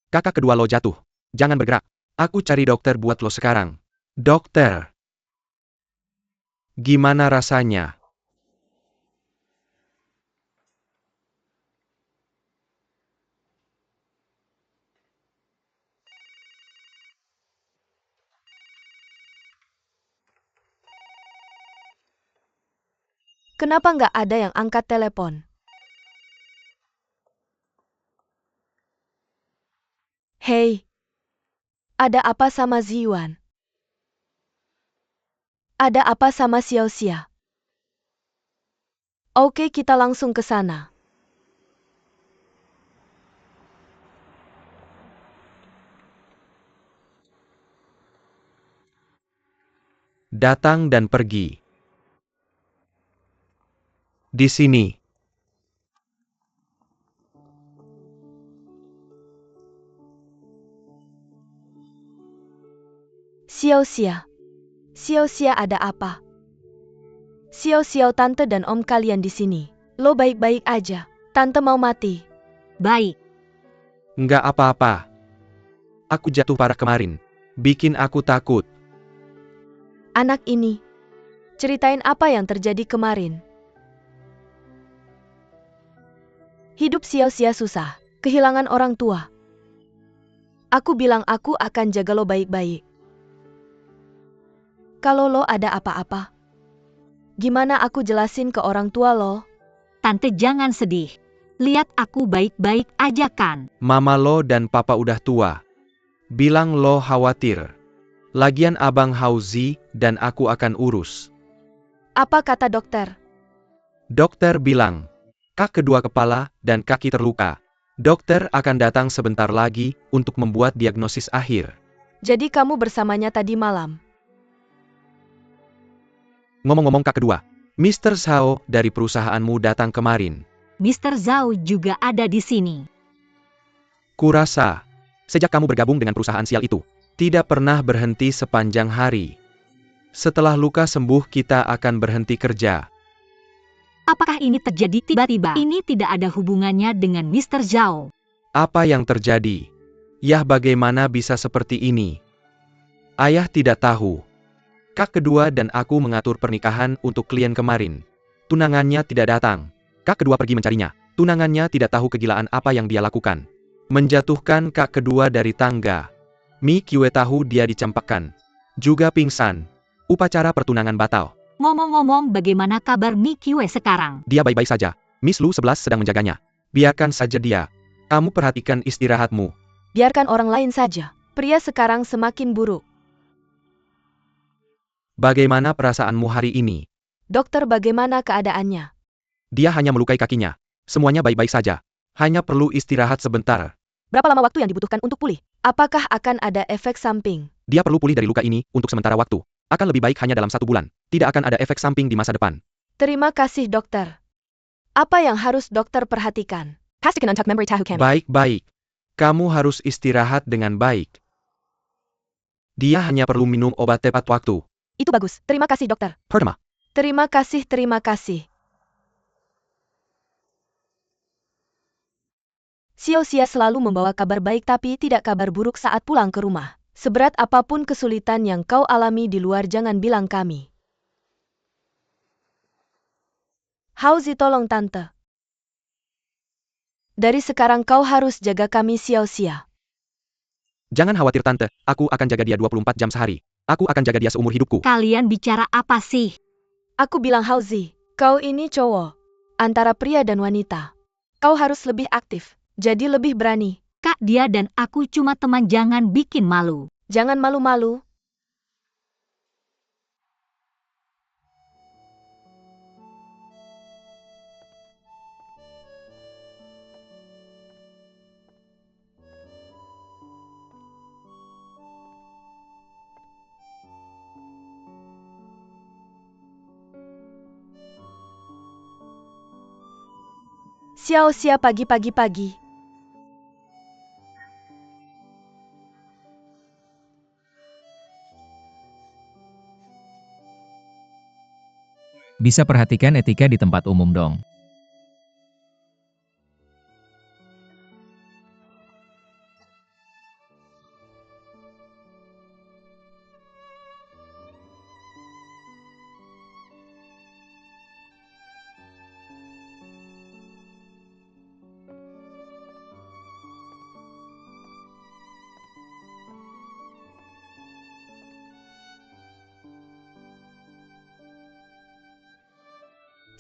Kakak kedua lo jatuh. Jangan bergerak. Aku cari dokter buat lo sekarang. Dokter. Gimana rasanya? Kenapa nggak ada yang angkat telepon? Hei, ada apa sama Ziyuan? Ada apa sama Xiaoxia? Oke, kita langsung ke sana. Datang dan pergi. Di sini. Xiaoxia. Xiaoxia, ada apa? Xiao-xiao, tante dan om kalian di sini. Lo baik-baik aja. Tante mau mati. Baik. Nggak apa-apa. Aku jatuh parah kemarin. Bikin aku takut. Anak ini, ceritain apa yang terjadi kemarin. Hidup sia-sia susah, kehilangan orang tua. Aku bilang aku akan jaga lo baik-baik. Kalau lo ada apa-apa, gimana aku jelasin ke orang tua lo? Tante jangan sedih. Lihat aku baik-baik aja kan. Mama lo dan papa udah tua. Bilang lo khawatir. Lagian abang Hauzi dan aku akan urus. Apa kata dokter? Dokter bilang, kak kedua kepala dan kaki terluka. Dokter akan datang sebentar lagi untuk membuat diagnosis akhir. Jadi kamu bersamanya tadi malam. Ngomong-ngomong kak kedua, Mr. Zhao dari perusahaanmu datang kemarin. Mr. Zhao juga ada di sini. Kurasa, sejak kamu bergabung dengan perusahaan sial itu, tidak pernah berhenti sepanjang hari. Setelah luka sembuh kita akan berhenti kerja. Apakah ini terjadi tiba-tiba? Ini tidak ada hubungannya dengan Mr. Zhao. Apa yang terjadi? Yah bagaimana bisa seperti ini? Ayah tidak tahu. Kak kedua dan aku mengatur pernikahan untuk klien kemarin. Tunangannya tidak datang. Kak kedua pergi mencarinya. Tunangannya tidak tahu kegilaan apa yang dia lakukan. Menjatuhkan kak kedua dari tangga. Mi Kue tahu dia dicampakkan. Juga pingsan. Upacara pertunangan batal. Ngomong-ngomong, bagaimana kabar Mi Kue sekarang? Dia baik-baik saja. Miss Lu 11 sedang menjaganya. Biarkan saja dia. Kamu perhatikan istirahatmu. Biarkan orang lain saja. Pria sekarang semakin buruk. Bagaimana perasaanmu hari ini? Dokter, bagaimana keadaannya? Dia hanya melukai kakinya. Semuanya baik-baik saja. Hanya perlu istirahat sebentar. Berapa lama waktu yang dibutuhkan untuk pulih? Apakah akan ada efek samping? Dia perlu pulih dari luka ini untuk sementara waktu. Akan lebih baik hanya dalam 1 bulan. Tidak akan ada efek samping di masa depan. Terima kasih dokter. Apa yang harus dokter perhatikan? Baik-baik. Kamu harus istirahat dengan baik. Dia hanya perlu minum obat tepat waktu. Itu bagus. Terima kasih dokter. Pertama, Terima kasih, terima kasih. Xiao-Xia selalu membawa kabar baik tapi tidak kabar buruk saat pulang ke rumah. Seberat apapun kesulitan yang kau alami di luar jangan bilang kami. Hauzi, tolong tante. Dari sekarang kau harus jaga kami, Xiao-Xia. jangan khawatir tante. Aku akan jaga dia 24 jam sehari. Aku akan jaga dia seumur hidupku. Kalian bicara apa sih? Aku bilang Hauzi, kau ini cowok. Antara pria dan wanita. Kau harus lebih aktif. Jadi lebih berani. Kak, dia dan aku cuma teman, jangan bikin malu. Jangan malu-malu. Xiao-Xia pagi-pagi. Bisa perhatikan etika di tempat umum dong.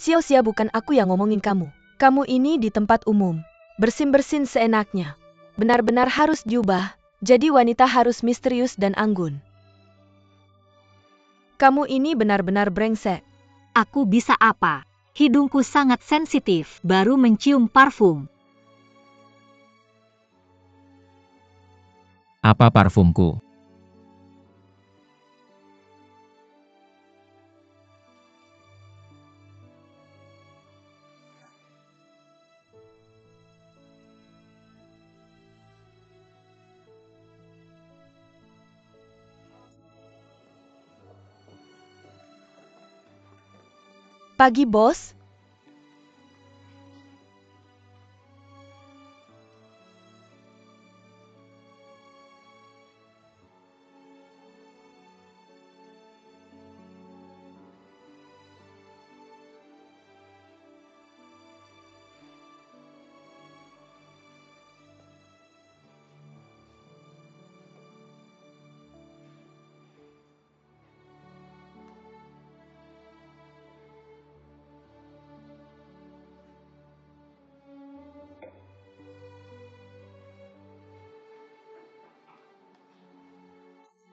Xiao-Xia, bukan aku yang ngomongin kamu. Kamu ini di tempat umum. Bersin-bersin seenaknya. Benar-benar harus diubah. Jadi wanita harus misterius dan anggun. Kamu ini benar-benar brengsek. Aku bisa apa? Hidungku sangat sensitif, baru mencium parfum. Apa parfumku? Pagi, bos.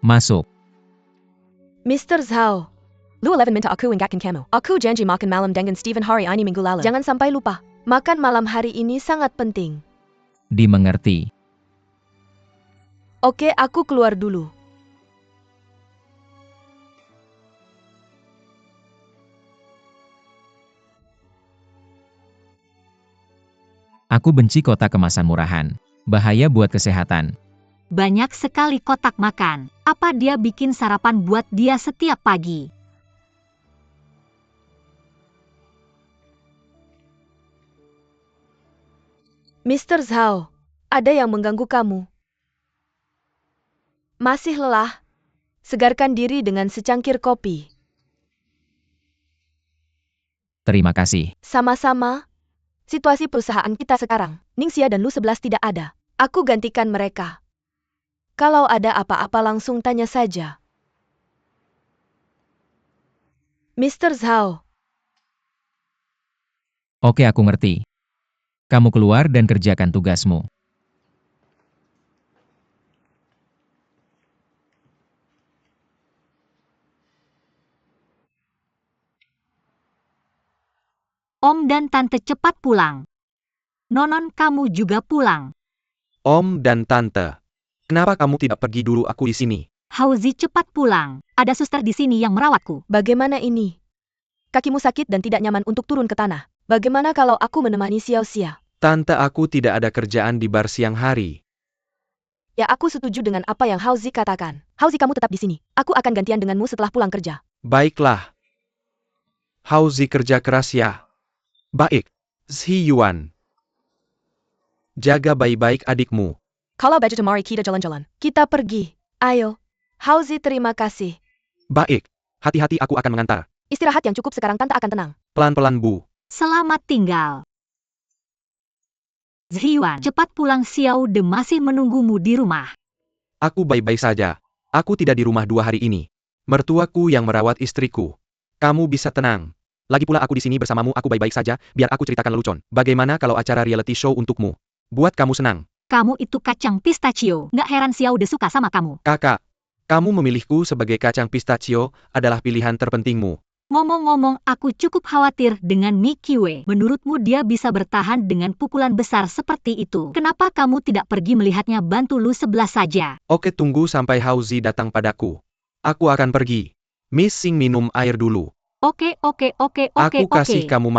Masuk. Mr. Zhao. Lu 11 minta aku ingatkan kamu. Aku janji makan malam dengan Stephen hari ini minggu lalu. Jangan sampai lupa. Makan malam hari ini sangat penting. Dimengerti. Oke, aku keluar dulu. Aku benci kotak kemasan murahan. Bahaya buat kesehatan. Banyak sekali kotak makan. Apa dia bikin sarapan buat dia setiap pagi? Mr. Zhao, ada yang mengganggu kamu. Masih lelah? Segarkan diri dengan secangkir kopi. Terima kasih. Sama-sama. Situasi perusahaan kita sekarang, Ningxia dan Lu 11 tidak ada. Aku gantikan mereka. Kalau ada apa-apa langsung tanya saja. Mr. Zhao. Oke, aku ngerti. Kamu keluar dan kerjakan tugasmu. Om dan Tante cepat pulang. Nonon, kamu juga pulang. Om dan Tante. Kenapa kamu tidak pergi dulu aku di sini? Hauzi, cepat pulang. Ada suster di sini yang merawatku. Bagaimana ini? Kakimu sakit dan tidak nyaman untuk turun ke tanah. Bagaimana kalau aku menemani Xiao Xia? Tante, aku tidak ada kerjaan di bar siang hari. Ya, aku setuju dengan apa yang Hauzi katakan. Hauzi, kamu tetap di sini. Aku akan gantian denganmu setelah pulang kerja. Baiklah. Hauzi kerja keras ya. Baik. Zhi Yuan. Jaga baik-baik adikmu. Kalau baju mari kita jalan-jalan. Kita pergi. Ayo. Hauzi, terima kasih. Baik. Hati-hati, aku akan mengantar. Istirahat yang cukup sekarang, Tante akan tenang. Pelan-pelan, Bu. Selamat tinggal. Zhiyuan, cepat pulang, Xiao De masih menunggumu di rumah. Aku baik-baik saja. Aku tidak di rumah 2 hari ini. Mertuaku yang merawat istriku. Kamu bisa tenang. Lagi pula aku di sini bersamamu, aku baik-baik saja. Biar aku ceritakan lelucon. Bagaimana kalau acara reality show untukmu? Buat kamu senang. Kamu itu kacang pistachio. Nggak heran Xiao De suka sama kamu. Kakak, kamu memilihku sebagai kacang pistachio adalah pilihan terpentingmu. Ngomong-ngomong, aku cukup khawatir dengan Mikiwe. Menurutmu dia bisa bertahan dengan pukulan besar seperti itu? Kenapa kamu tidak pergi melihatnya, bantu Lu 11 saja? Oke, tunggu sampai Hauzi datang padaku. Aku akan pergi. Miss Sing minum air dulu. Oke. Aku kasih kamu